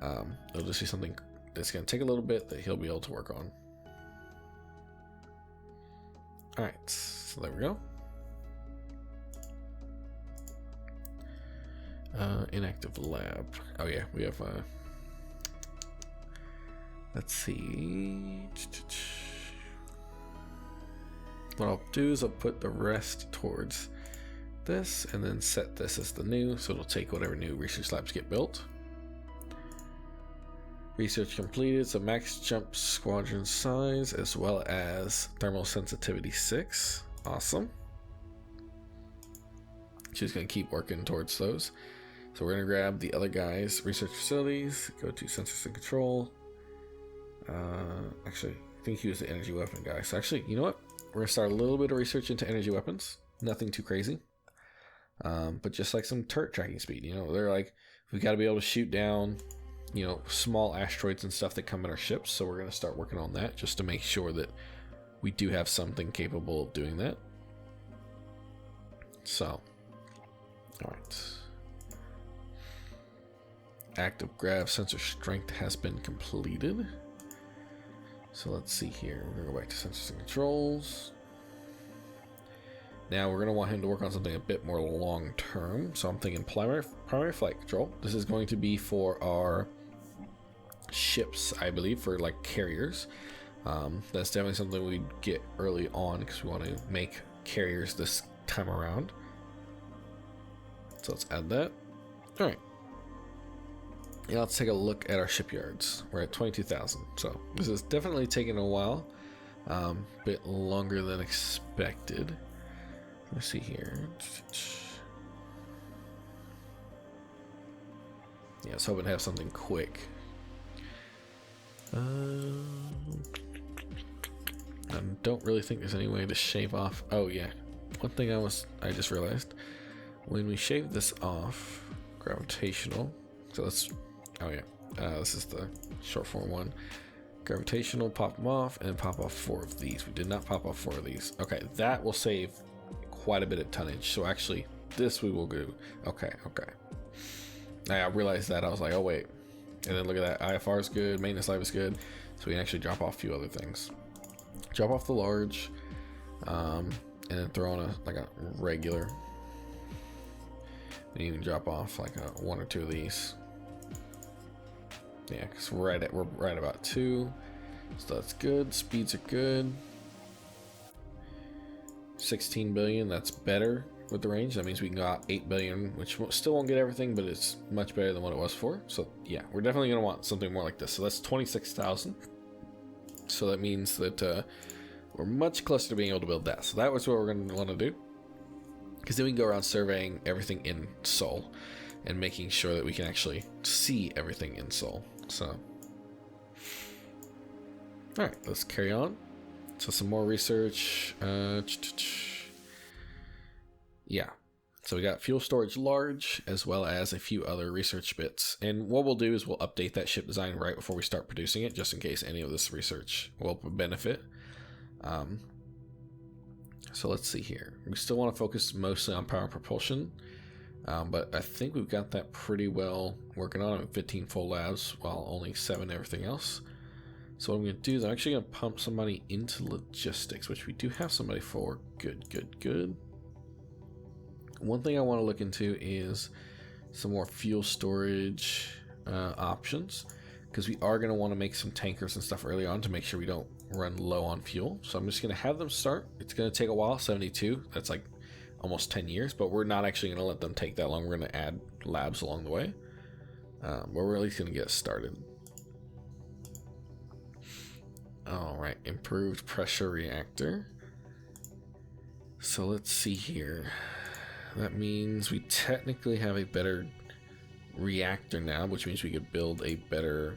It'll just be something that's gonna take a little bit that he'll be able to work on. All right, so there we go. Inactive lab. Oh yeah, we have let's see. What I'll do is I'll put the rest towards this and then set this as the new, so it'll take whatever new research labs get built. Research completed, so max jump squadron size as well as thermal sensitivity 6. Awesome. She's going to keep working towards those. So we're going to grab the other guys, research facilities, go to sensors and control. Actually, I think he was the energy weapon guy. So actually, you know what? We're going to start a little bit of research into energy weapons. Nothing too crazy. But just like some turret tracking speed, you know, they're like, we got to be able to shoot down, you know, small asteroids and stuff that come in our ships. So we're going to start working on that just to make sure that we do have something capable of doing that. So, all right. Active grav sensor strength has been completed. So let's see here. We're going to go back to sensors and controls. Now we're going to want him to work on something a bit more long term. So I'm thinking primary flight control. This is going to be for our ships, I believe, for like carriers. That's definitely something we get early on because we want to make carriers this time around. So let's add that. All right. Yeah, let's take a look at our shipyards. We're at 22,000. So this is definitely taking a while. A bit longer than expected. Let's see here. Yeah, I was hoping to have something quick. I don't really think there's any way to shave off. Oh yeah, one thing I just realized, when we shave this off, gravitational. So let's. Oh yeah, this is the short form one. Gravitational, pop them off, and pop off 4 of these. We did not pop off 4 of these. Okay, that will save quite a bit of tonnage. So actually, this we will do. Okay. I realized that. I was like, oh wait. And then look at that. IFR is good. Maintenance life is good. So we can actually drop off a few other things. Drop off the large, and then throw on a regular. And even drop off like 1 or 2 of these. Yeah, because we're right about 2, so that's good. Speeds are good. 16 billion, that's better with the range. That means we got 8 billion, which still won't get everything, but it's much better than what it was for. So yeah, we're definitely gonna want something more like this. So that's 26,000. So that means that we're much closer to being able to build that. So that was what we're gonna want to do, because then we can go around surveying everything in Sol and making sure that we can actually see everything in Sol. So, all right, let's carry on. So some more research. Yeah, so we got fuel storage large as well as a few other research bits. And what we'll do is we'll update that ship design right before we start producing it, just in case any of this research will benefit. So let's see here. We still want to focus mostly on power and propulsion. But I think we've got that pretty well working on it. 15 full labs while only 7 everything else. So what I'm going to do is I'm actually going to pump somebody into logistics, which we do have somebody for. Good. One thing I want to look into is some more fuel storage options, because we are going to want to make some tankers and stuff early on to make sure we don't run low on fuel. So I'm just going to have them start. It's going to take a while, 72. That's like almost 10 years, but we're not actually going to let them take that long. We're going to add labs along the way. But we're at least going to get started. Alright, improved pressure reactor. So let's see here. That means we technically have a better reactor now, which means we could build a better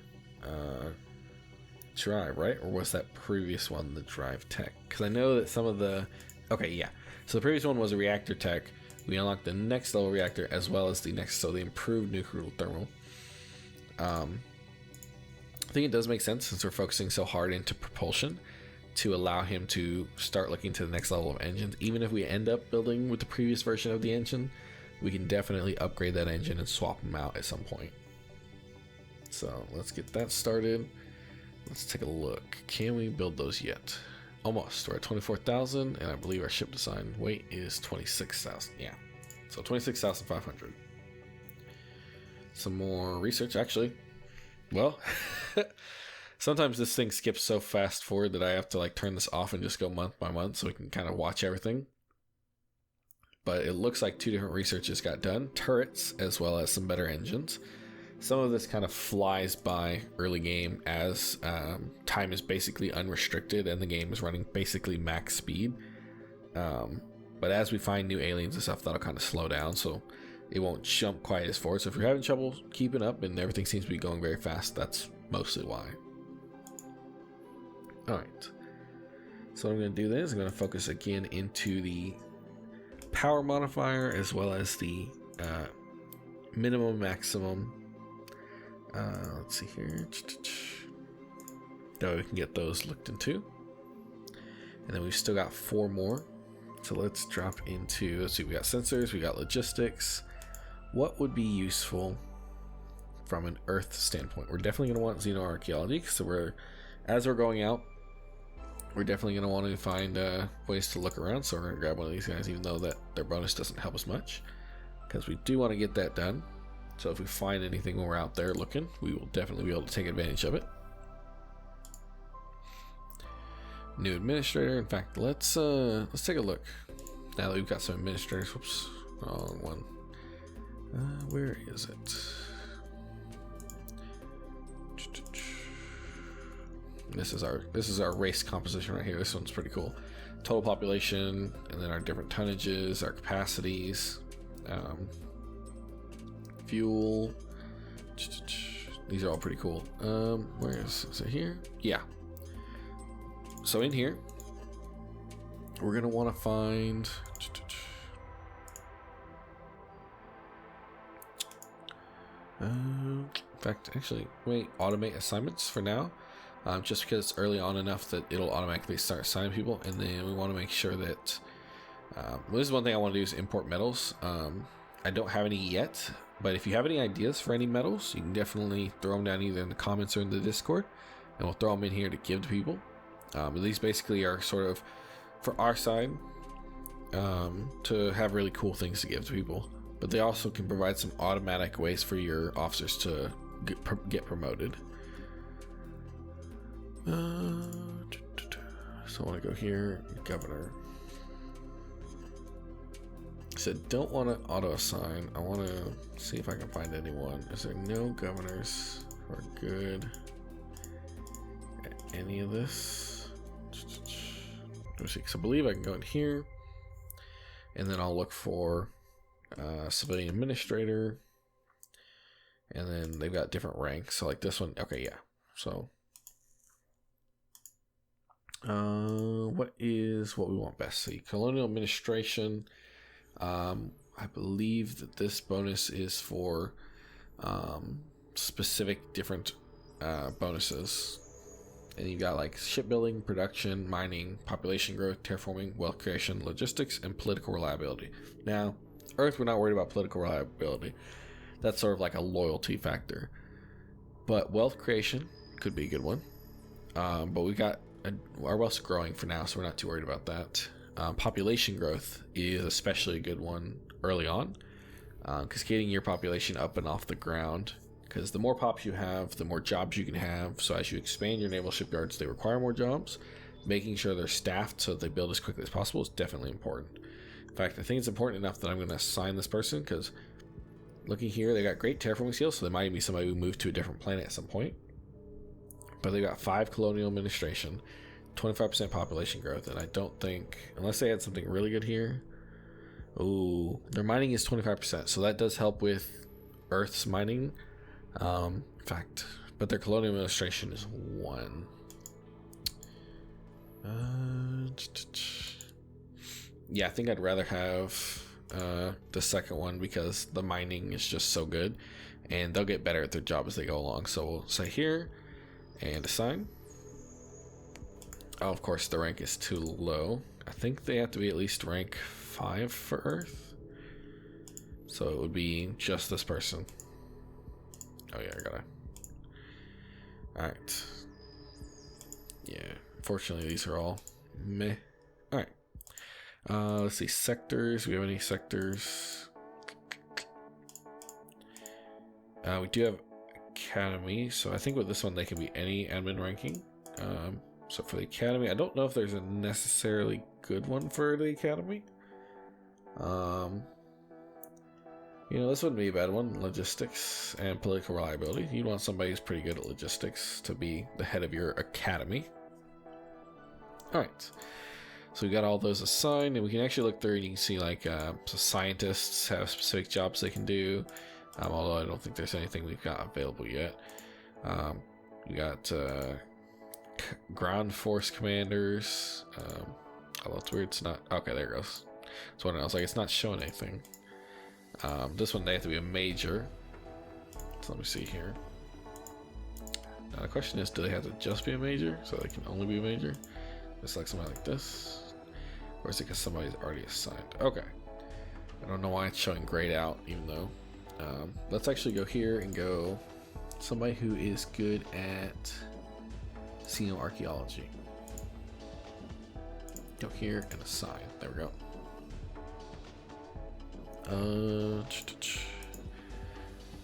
drive, right? Or was that previous one the drive tech? Because I know that some of the... Okay, yeah. So the previous one was a reactor tech. We unlocked the next level reactor as well as the next, so the improved nuclear thermal. I think it does make sense, since we're focusing so hard into propulsion, to allow him to start looking to the next level of engines. Even if we end up building with the previous version of the engine, we can definitely upgrade that engine and swap them out at some point. So let's get that started. Let's take a look. Can we build those yet? Almost. We're at 24,000, and I believe our ship design weight is 26,000. Yeah, so 26,500. Some more research, actually. Well, sometimes this thing skips so fast forward that I have to like turn this off and just go month by month so we can kind of watch everything. But it looks like 2 different researches got done, turrets as well as some better engines. Some of this kind of flies by early game as time is basically unrestricted and the game is running basically max speed. But as we find new aliens and stuff, that'll kind of slow down, so it won't jump quite as forward. So if you're having trouble keeping up and everything seems to be going very fast, that's mostly why. Alright. So what I'm going to do then is I'm going to focus again into the power modifier as well as the minimum maximum. Let's see here. That way we can get those looked into. And then we've still got 4 more. So let's drop into, let's see, we got sensors, we got logistics. What would be useful from an Earth standpoint? We're definitely going to want xenoarchaeology, so as we're going out, we're definitely going to want to find ways to look around. So we're going to grab one of these guys, even though that their bonus doesn't help us much, because we do want to get that done. So if we find anything when we're out there looking, we will definitely be able to take advantage of it. New administrator. In fact, let's take a look. Now that we've got some administrators. Whoops, wrong one. Where is it? This is our race composition right here. This one's pretty cool. Total population, and then our different tonnages, our capacities, fuel. These are all pretty cool. Where is it here? Yeah. So in here, we're gonna want to find. In fact, actually, wait, automate assignments for now, just because it's early on enough that it'll automatically start assigning people. And then we want to make sure that this is one thing I want to do is import metals. I don't have any yet, but if you have any ideas for any metals, you can definitely throw them down either in the comments or in the Discord, and we'll throw them in here to give to people. These basically are sort of for our side to have really cool things to give to people, but they also can provide some automatic ways for your officers to get promoted. So I want to go here, governor. I said don't want to auto assign. I want to see if I can find anyone. Is there no governors who are good at any of this? Let me see, because I believe I can go in here, and then I'll look for civilian administrator, and then they've got different ranks. So like this one, okay, yeah. So what is what we want best? See, colonial administration. I believe that this bonus is for specific different bonuses. And you've got like shipbuilding, production, mining, population growth, terraforming, wealth creation, logistics, and political reliability. Now, Earth, we're not worried about political reliability. That's sort of like a loyalty factor. But wealth creation could be a good one. But we got our wealth's growing for now, so we're not too worried about that. Population growth is especially a good one early on, because getting your population up and off the ground, because the more pops you have, the more jobs you can have. So as you expand your naval shipyards, they require more jobs. Making sure they're staffed so that they build as quickly as possible is definitely important. In fact, I think it's important enough that I'm going to assign this person, because looking here, they got great terraforming skills, so they might be somebody who moved to a different planet at some point. But they got 5 colonial administration, 25% population growth, and I don't think, unless they had something really good here. Ooh, their mining is 25%, so that does help with Earth's mining. In fact, but their colonial administration is 1. Yeah, I think I'd rather have the second one, because the mining is just so good, and they'll get better at their job as they go along. So we'll say here and assign. Oh, of course, the rank is too low. I think they have to be at least rank 5 for Earth. So it would be just this person. Oh yeah, I gotta. Alright. Yeah, unfortunately these are all meh. Alright. Let's see, sectors. We have any sectors? We do have Academy, so I think with this one they can be any admin ranking. So for the Academy, I don't know if there's a necessarily good one for the Academy. You know, this wouldn't be a bad one. Logistics and political reliability. You'd want somebody who's pretty good at logistics to be the head of your Academy. Alright. So we got all those assigned, and we can actually look through and you can see like so scientists have specific jobs they can do. Although I don't think there's anything we've got available yet. We got ground force commanders. Oh, that's weird. It's not. Okay, there it goes. So I was like, it's not showing anything. This one they have to be a major. So let me see here. Now the question is, do they have to just be a major, so they can only be a major? Just like somebody like this, or is it because somebody's already assigned? Okay. I don't know why it's showing grayed out, even though. Let's actually go here and go somebody who is good at xenoarchaeology. Go here and assign. There we go.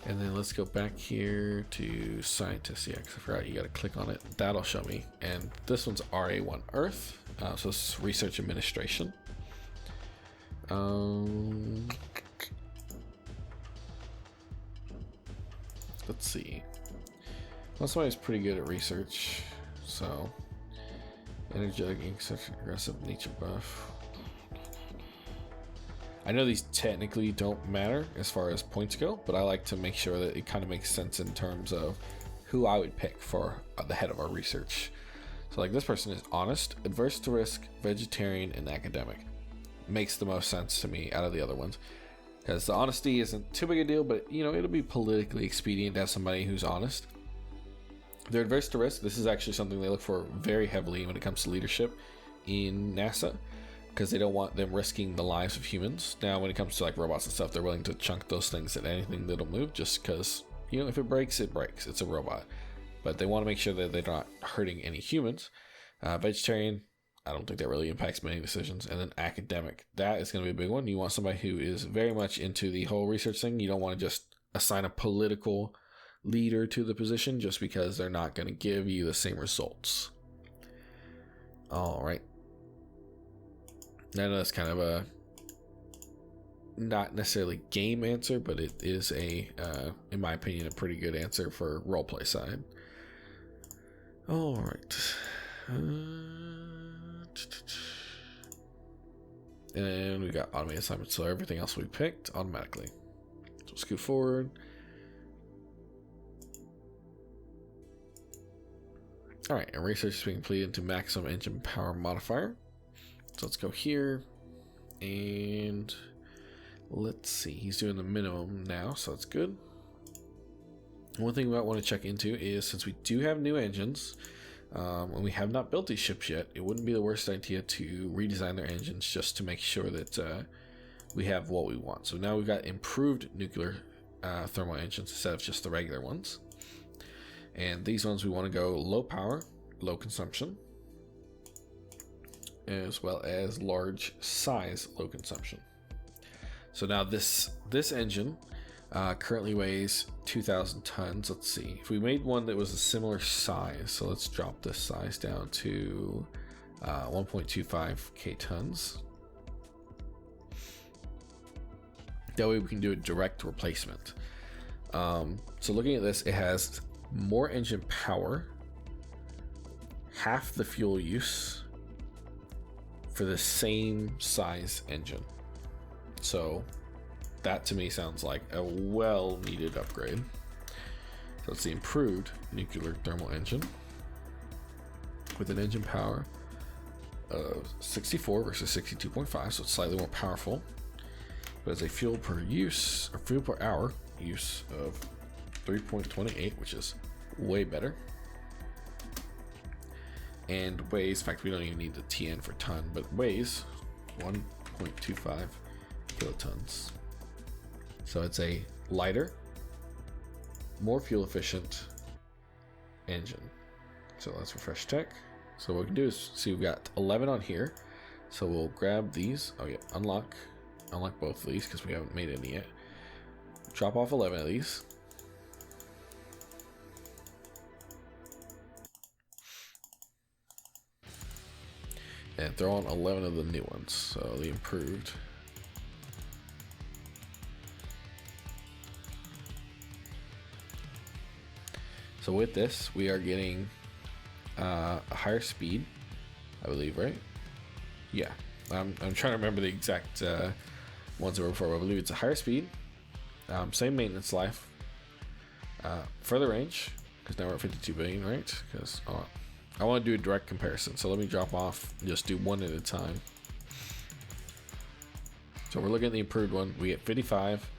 And then let's go back here to scientists. Yeah, because I forgot you got to click on it. That'll show me. And this one's RA1 Earth. So it's research administration. Let's see. Well, somebody's pretty good at research. So energetic, aggressive, nature buff. I know these technically don't matter as far as points go, but I like to make sure that it kind of makes sense in terms of who I would pick for the head of our research. So like this person is honest, adverse to risk, vegetarian, and academic. Makes the most sense to me out of the other ones. Because the honesty isn't too big a deal, but you know, it'll be politically expedient to have somebody who's honest. They're adverse to risk. This is actually something they look for very heavily when it comes to leadership in NASA, because they don't want them risking the lives of humans. Now, when it comes to like robots and stuff, they're willing to chunk those things at anything that'll move, just because, you know, if it breaks, it breaks. It's a robot. But they want to make sure that they're not hurting any humans. Vegetarian, I don't think that really impacts many decisions. And then academic, that is going to be a big one. You want somebody who is very much into the whole research thing. You don't want to just assign a political leader to the position just because they're not going to give you the same results. All right. I know that's kind of a not necessarily game answer, but it is a, in my opinion, a pretty good answer for roleplay side. All right. And we got automated assignments, so everything else we picked automatically. So scoot forward. All right, and research is being completed to maximum engine power modifier. So let's go here, and let's see. He's doing the minimum now, so that's good. One thing we might want to check into is, since we do have new engines, and we have not built these ships yet, it wouldn't be the worst idea to redesign their engines just to make sure that we have what we want. So now we've got improved nuclear thermal engines instead of just the regular ones. And these ones we want to go low power, low consumption, as well as large size, low consumption. So now this engine currently weighs 2,000 tons. Let's see if we made one that was a similar size. So let's drop this size down to 1.25 tons. That way we can do a direct replacement. So looking at this, it has more engine power, half the fuel use for the same size engine. So that to me sounds like a well needed upgrade. So it's the improved nuclear thermal engine with an engine power of 64 versus 62.5, so it's slightly more powerful. But as a fuel per hour use of 3.28, which is way better. And weighs, in fact, we don't even need the TN for ton, but weighs 1.25 kilotons. So it's a lighter, more fuel efficient engine. So let's refresh tech. So what we can do is see we've got 11 on here. So we'll grab these. Oh yeah, unlock both of these because we haven't made any yet. Drop off 11 of these. And throw on 11 of the new ones, so the improved. So with this, we are getting a higher speed, I believe, right? Yeah, I'm trying to remember the exact ones that were before. I believe it's a higher speed, same maintenance life, further range, because now we're at 52 billion, right? Because I want to do a direct comparison, so let me drop off and just do one at a time. So we're looking at the improved one. We get 55,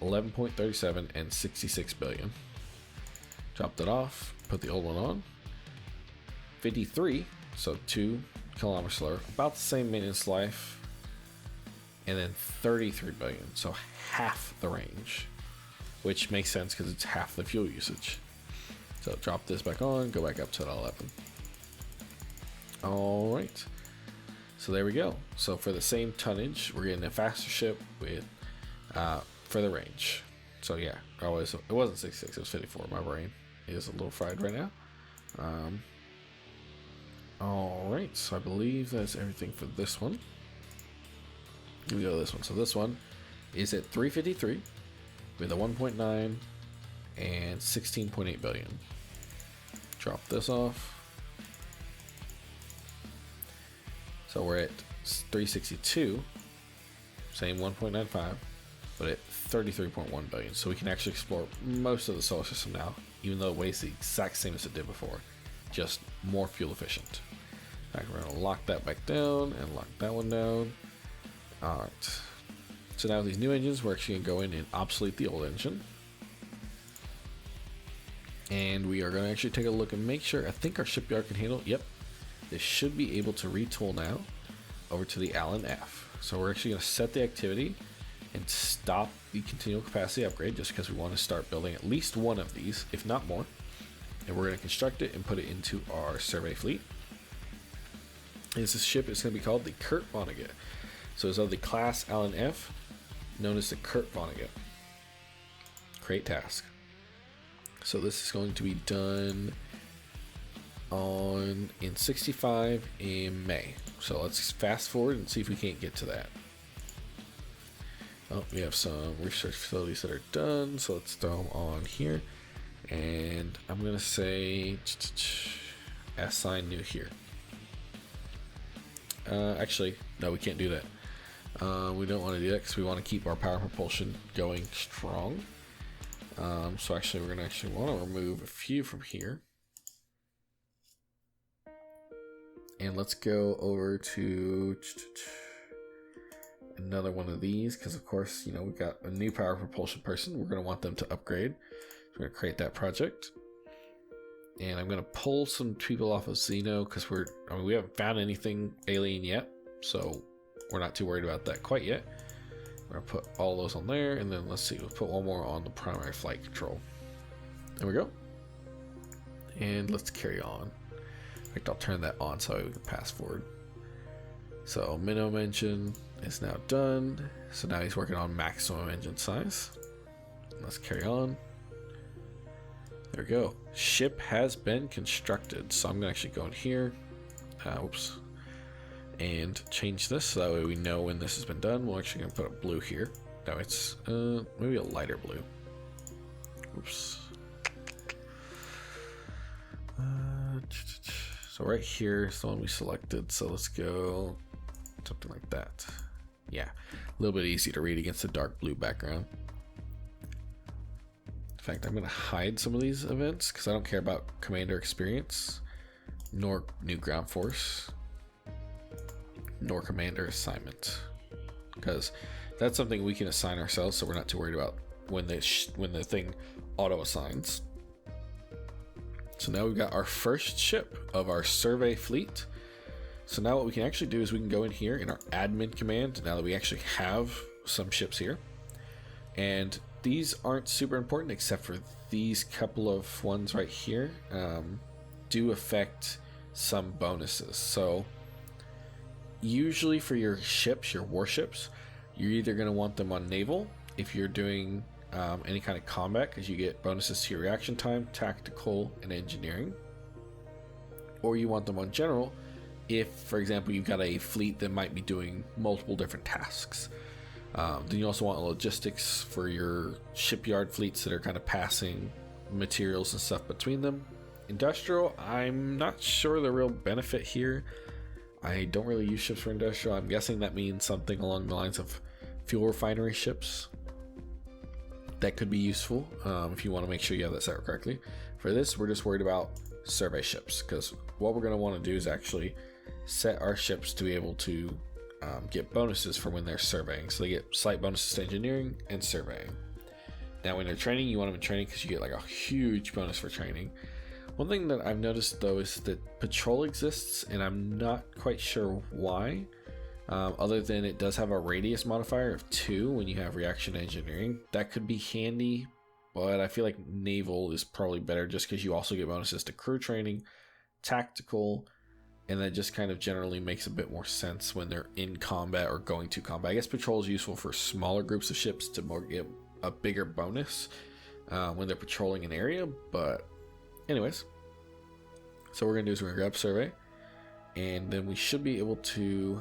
11.37, and 66 billion. Drop that off, put the old one on. 53, so 2 kilometers slower, about the same maintenance life, and then 33 billion, so half the range, which makes sense because it's half the fuel usage. So drop this back on, go back up to 11. All right, so there we go. So for the same tonnage, we're getting a faster ship with further range. So yeah, it wasn't 66, it was 54. My brain is a little fried right now. All right, so I believe that's everything for this one. We go to this one. So this one is at 353 with a 1.9 and 16.8 billion. Drop this off. So we're at 362, same 1.95, but at 33.1 billion. So we can actually explore most of the solar system now, even though it weighs the exact same as it did before, just more fuel efficient. In fact, we're gonna lock that back down and lock that one down. All right. So now with these new engines, we're actually gonna go in and obsolete the old engine. And we are gonna actually take a look and make sure, I think our shipyard can handle, yep. This should be able to retool now over to the Allen F. So we're actually gonna set the activity and stop the continual capacity upgrade just because we want to start building at least one of these, if not more. And we're gonna construct it and put it into our survey fleet. And this ship is gonna be called the Kurt Vonnegut. So it's of the class Allen F, known as the Kurt Vonnegut. Create task. So this is going to be done in 65 in May. So let's fast forward and see if we can't get to that. Oh, we have some research facilities that are done, so let's throw them on here. And I'm gonna say assign new here. Actually, no, we can't do that. We don't want to do that because we want to keep our power propulsion going strong. So actually, we're gonna want to remove a few from here. And let's go over to another one of these because, of course, you know, we've got a new power propulsion person. We're going to want them to upgrade. So we're going to create that project. And I'm going to pull some people off of Xeno because we haven't found anything alien yet. So we're not too worried about that quite yet. We're gonna put all those on there, and then let's see, we'll put one more on the primary flight control. There we go. And let's carry on. In fact, I'll turn that on so we can pass forward. So minimum engine is now done. So now he's working on maximum engine size. Let's carry on. There we go. Ship has been constructed. So I'm gonna actually go in here. Oops. And change this so that way we know when this has been done. We're actually gonna put a blue here. Now it's maybe a lighter blue. Oops. So right here is the one we selected. So let's go something like that. Yeah, a little bit easy to read against the dark blue background. In fact, I'm going to hide some of these events because I don't care about commander experience, nor new ground force, nor commander assignment, because that's something we can assign ourselves, so we're not too worried about when the thing auto assigns. So now we've got our first ship of our survey fleet. So now what we can actually do is we can go in here in our admin command, now that we actually have some ships here. And these aren't super important except for these couple of ones right here do affect some bonuses. So usually for your ships, your warships, you're either going to want them on naval if you're doing any kind of combat, because you get bonuses to your reaction time, tactical, and engineering. Or you want them on general if, for example, you've got a fleet that might be doing multiple different tasks. Then you also want logistics for your shipyard fleets that are kind of passing materials and stuff between them. Industrial, I'm not sure the real benefit here. I don't really use ships for industrial. I'm guessing that means something along the lines of fuel refinery ships. That could be useful if you want to make sure you have that set up correctly. For this, we're just worried about survey ships, because what we're going to want to do is actually set our ships to be able to get bonuses for when they're surveying. So they get slight bonuses to engineering and surveying. Now when they're training, you want them in training because you get like a huge bonus for training. One thing that I've noticed though is that patrol exists, and I'm not quite sure why. Other than it does have a radius modifier of 2 when you have reaction engineering. That could be handy, but I feel like naval is probably better just because you also get bonuses to crew training, tactical, and that just kind of generally makes a bit more sense when they're in combat or going to combat. I guess patrol is useful for smaller groups of ships to more get a bigger bonus when they're patrolling an area, but anyways. So what we're going to do is we're going to grab survey, and then we should be able to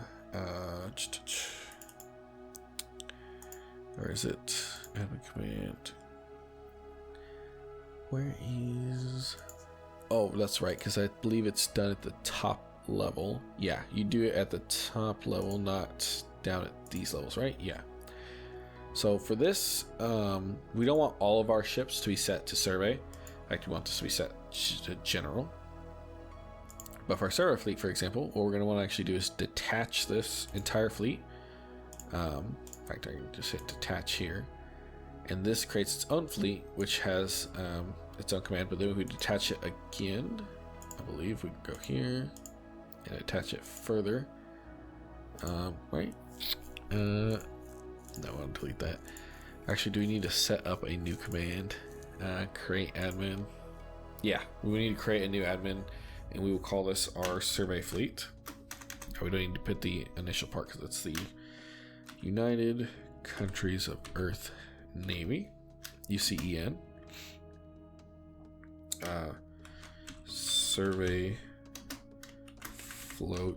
where is it? Admin command. Where is... Oh, that's right, because I believe it's done at the top level. Yeah, you do it at the top level, not down at these levels, right? Yeah. So for this, we don't want all of our ships to be set to survey. In fact, we want this to be set to general. But for our survey fleet, for example, what we're going to want to actually do is detach this entire fleet. In fact, I can just hit detach here. And this creates its own fleet, which has its own command. But then we detach it again. I believe we can go here and attach it further. Right? No, I'll delete that. Actually, do we need to set up a new command? Create admin. Yeah, we need to create a new admin. And we will call this our survey fleet. We don't need to put the initial part because it's the United Countries of Earth Navy, UCEN. Survey Flotilla.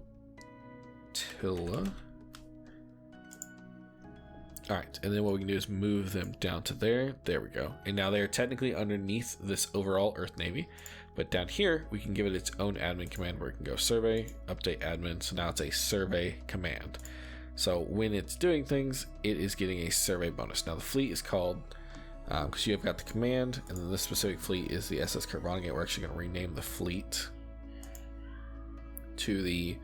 Alright, and then what we can do is move them down to there. There we go. And now they're technically underneath this overall Earth Navy. But down here, we can give it its own admin command where it can go survey, update admin. So now it's a survey command. So when it's doing things, it is getting a survey bonus. Now the fleet is called, because you have got the command, and then this specific fleet is the SS Vonnegut. We're actually going to rename the fleet to the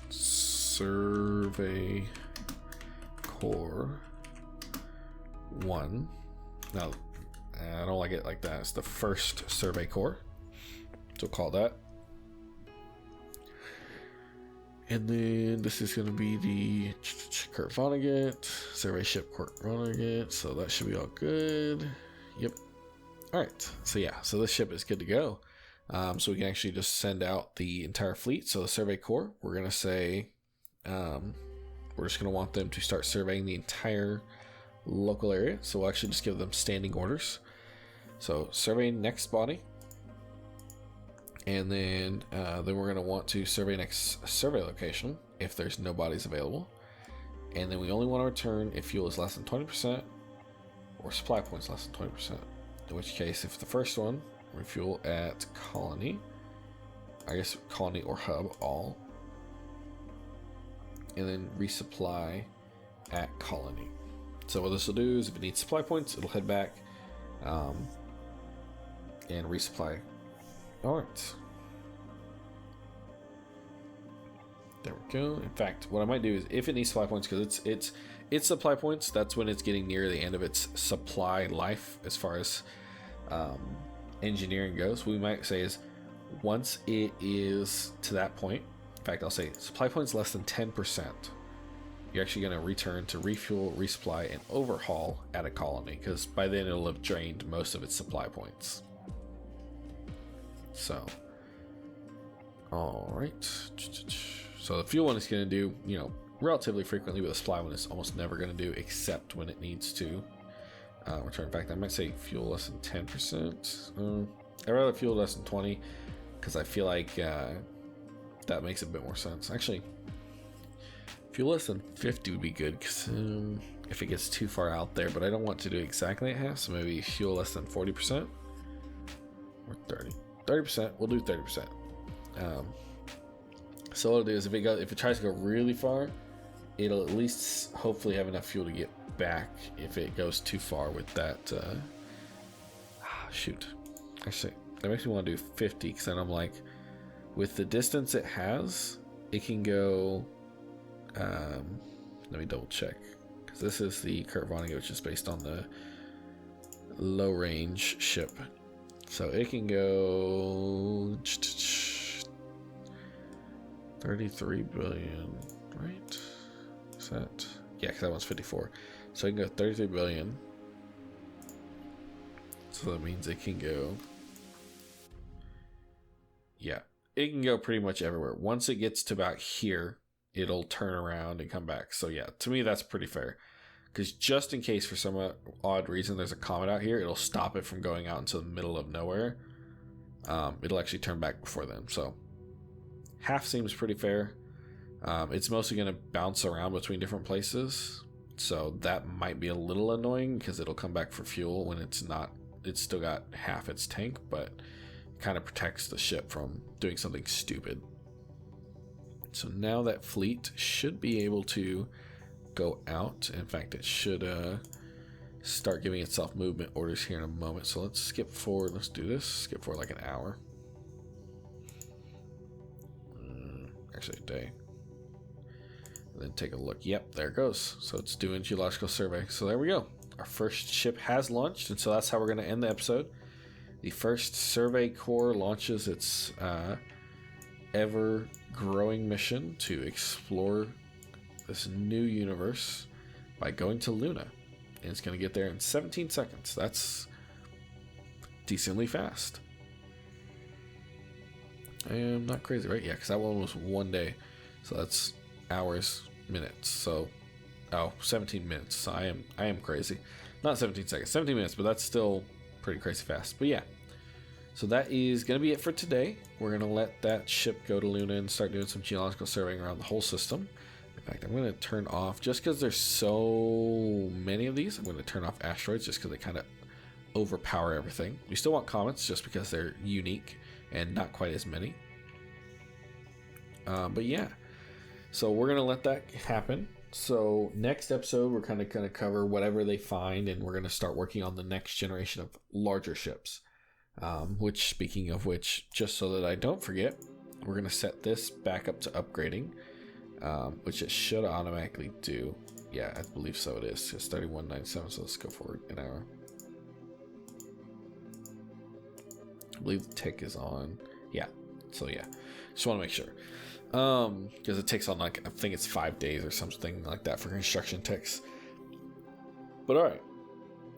Survey Corps 1. Now, I don't like it like that. It's the first Survey Corps. So we'll call that. And then this is going to be the Kurt Vonnegut, survey ship Kurt Vonnegut. So that should be all good. Yep. All right. So yeah, so this ship is good to go. So we can actually just send out the entire fleet. So the survey corps, we're going to say, we're just going to want them to start surveying the entire local area. So we'll actually just give them standing orders. So survey next body. And then we're going to want to survey next survey location if there's no bodies available. And then we only want to return if fuel is less than 20% or supply points less than 20%. In which case, if the first one, refuel at colony, I guess colony or hub, all. And then resupply at colony. So what this will do is if it needs supply points, it'll head back and resupply. Alright. There we go. In fact, what I might do is if it needs supply points, because it's supply points, that's when it's getting near the end of its supply life as far as engineering goes. What we might say is once it is to that point, in fact, I'll say supply points less than 10%, you're actually going to return to refuel, resupply, and overhaul at a colony, because by then it'll have drained most of its supply points. So, all right. So the fuel one is going to do, you know, relatively frequently, but the supply one is almost never going to do, except when it needs to. Return back. I might say fuel less than 10%. I'd rather fuel less than 20, because I feel like that makes a bit more sense. Actually, fuel less than 50 would be good, because if it gets too far out there, but I don't want to do exactly at half, so maybe fuel less than 40% or 30%. We'll do 30%. So what it'll do is if it tries to go really far, it'll at least hopefully have enough fuel to get back if it goes too far with that. Shoot. Actually, that makes me want to do 50, because then I'm like, with the distance it has, it can go. Let me double check, because this is the Kurt Vonnegut, which is based on the low range ship. So it can go 33 billion, right? Is that? Yeah, because that one's 54. So it can go 33 billion. So that means it can go. Yeah, it can go pretty much everywhere. Once it gets to about here, it'll turn around and come back. So yeah, to me that's pretty fair. Because just in case for some odd reason there's a comet out here, it'll stop it from going out into the middle of nowhere. It'll actually turn back before then. So half seems pretty fair. It's mostly going to bounce around between different places. So that might be a little annoying, because it'll come back for fuel when it's still got half its tank, but it kind of protects the ship from doing something stupid. So now that fleet should be able to go out. In fact, it should start giving itself movement orders here in a moment. So let's skip forward. Let's do this. Skip forward like an hour. Actually, a day. And then take a look. Yep, there it goes. So it's doing geological survey. So there we go. Our first ship has launched, and so that's how we're going to end the episode. The first survey corps launches its ever-growing mission to explore this new universe by going to Luna, and it's going to get there in 17 seconds. That's decently fast. I am not crazy, right? Yeah, because that one was 1 day, so that's hours, minutes. So 17 minutes. So I am crazy. Not 17 seconds, 17 minutes, but that's still pretty crazy fast. But yeah, so that is going to be it for today. We're going to let that ship go to Luna and start doing some geological surveying around the whole system. In fact, I'm going to turn off, just because there's so many of these, I'm going to turn off asteroids just because they kind of overpower everything. We still want comets just because they're unique and not quite as many. But yeah, so we're going to let that happen. So next episode, we're kind of going to cover whatever they find, and we're going to start working on the next generation of larger ships. Which, speaking of which, just so that I don't forget, we're going to set this back up to upgrading. Which it should automatically do. Yeah, I believe so it is. It's 3197, so let's go forward an hour. I believe the tick is on. Yeah, So yeah, just want to make sure. Because it takes on like, I think it's 5 days or something like that for construction techs. But all right,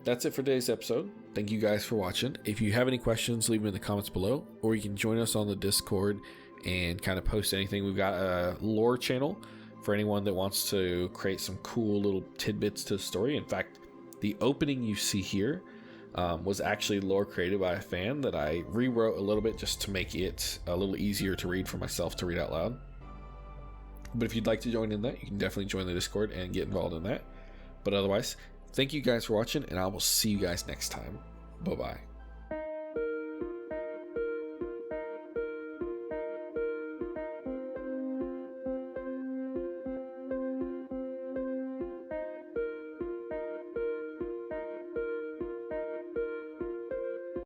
that's it for today's episode. Thank you guys for watching. If you have any questions, leave them in the comments below, or you can join us on the Discord and kind of post anything. We've got a lore channel for anyone that wants to create some cool little tidbits to the story. In fact, the opening you see here was actually lore created by a fan that I rewrote a little bit just to make it a little easier to read for myself to read out loud. But if you'd like to join in that, you can definitely join the Discord and get involved in that. But otherwise, thank you guys for watching, and I will see you guys next time. Bye-bye.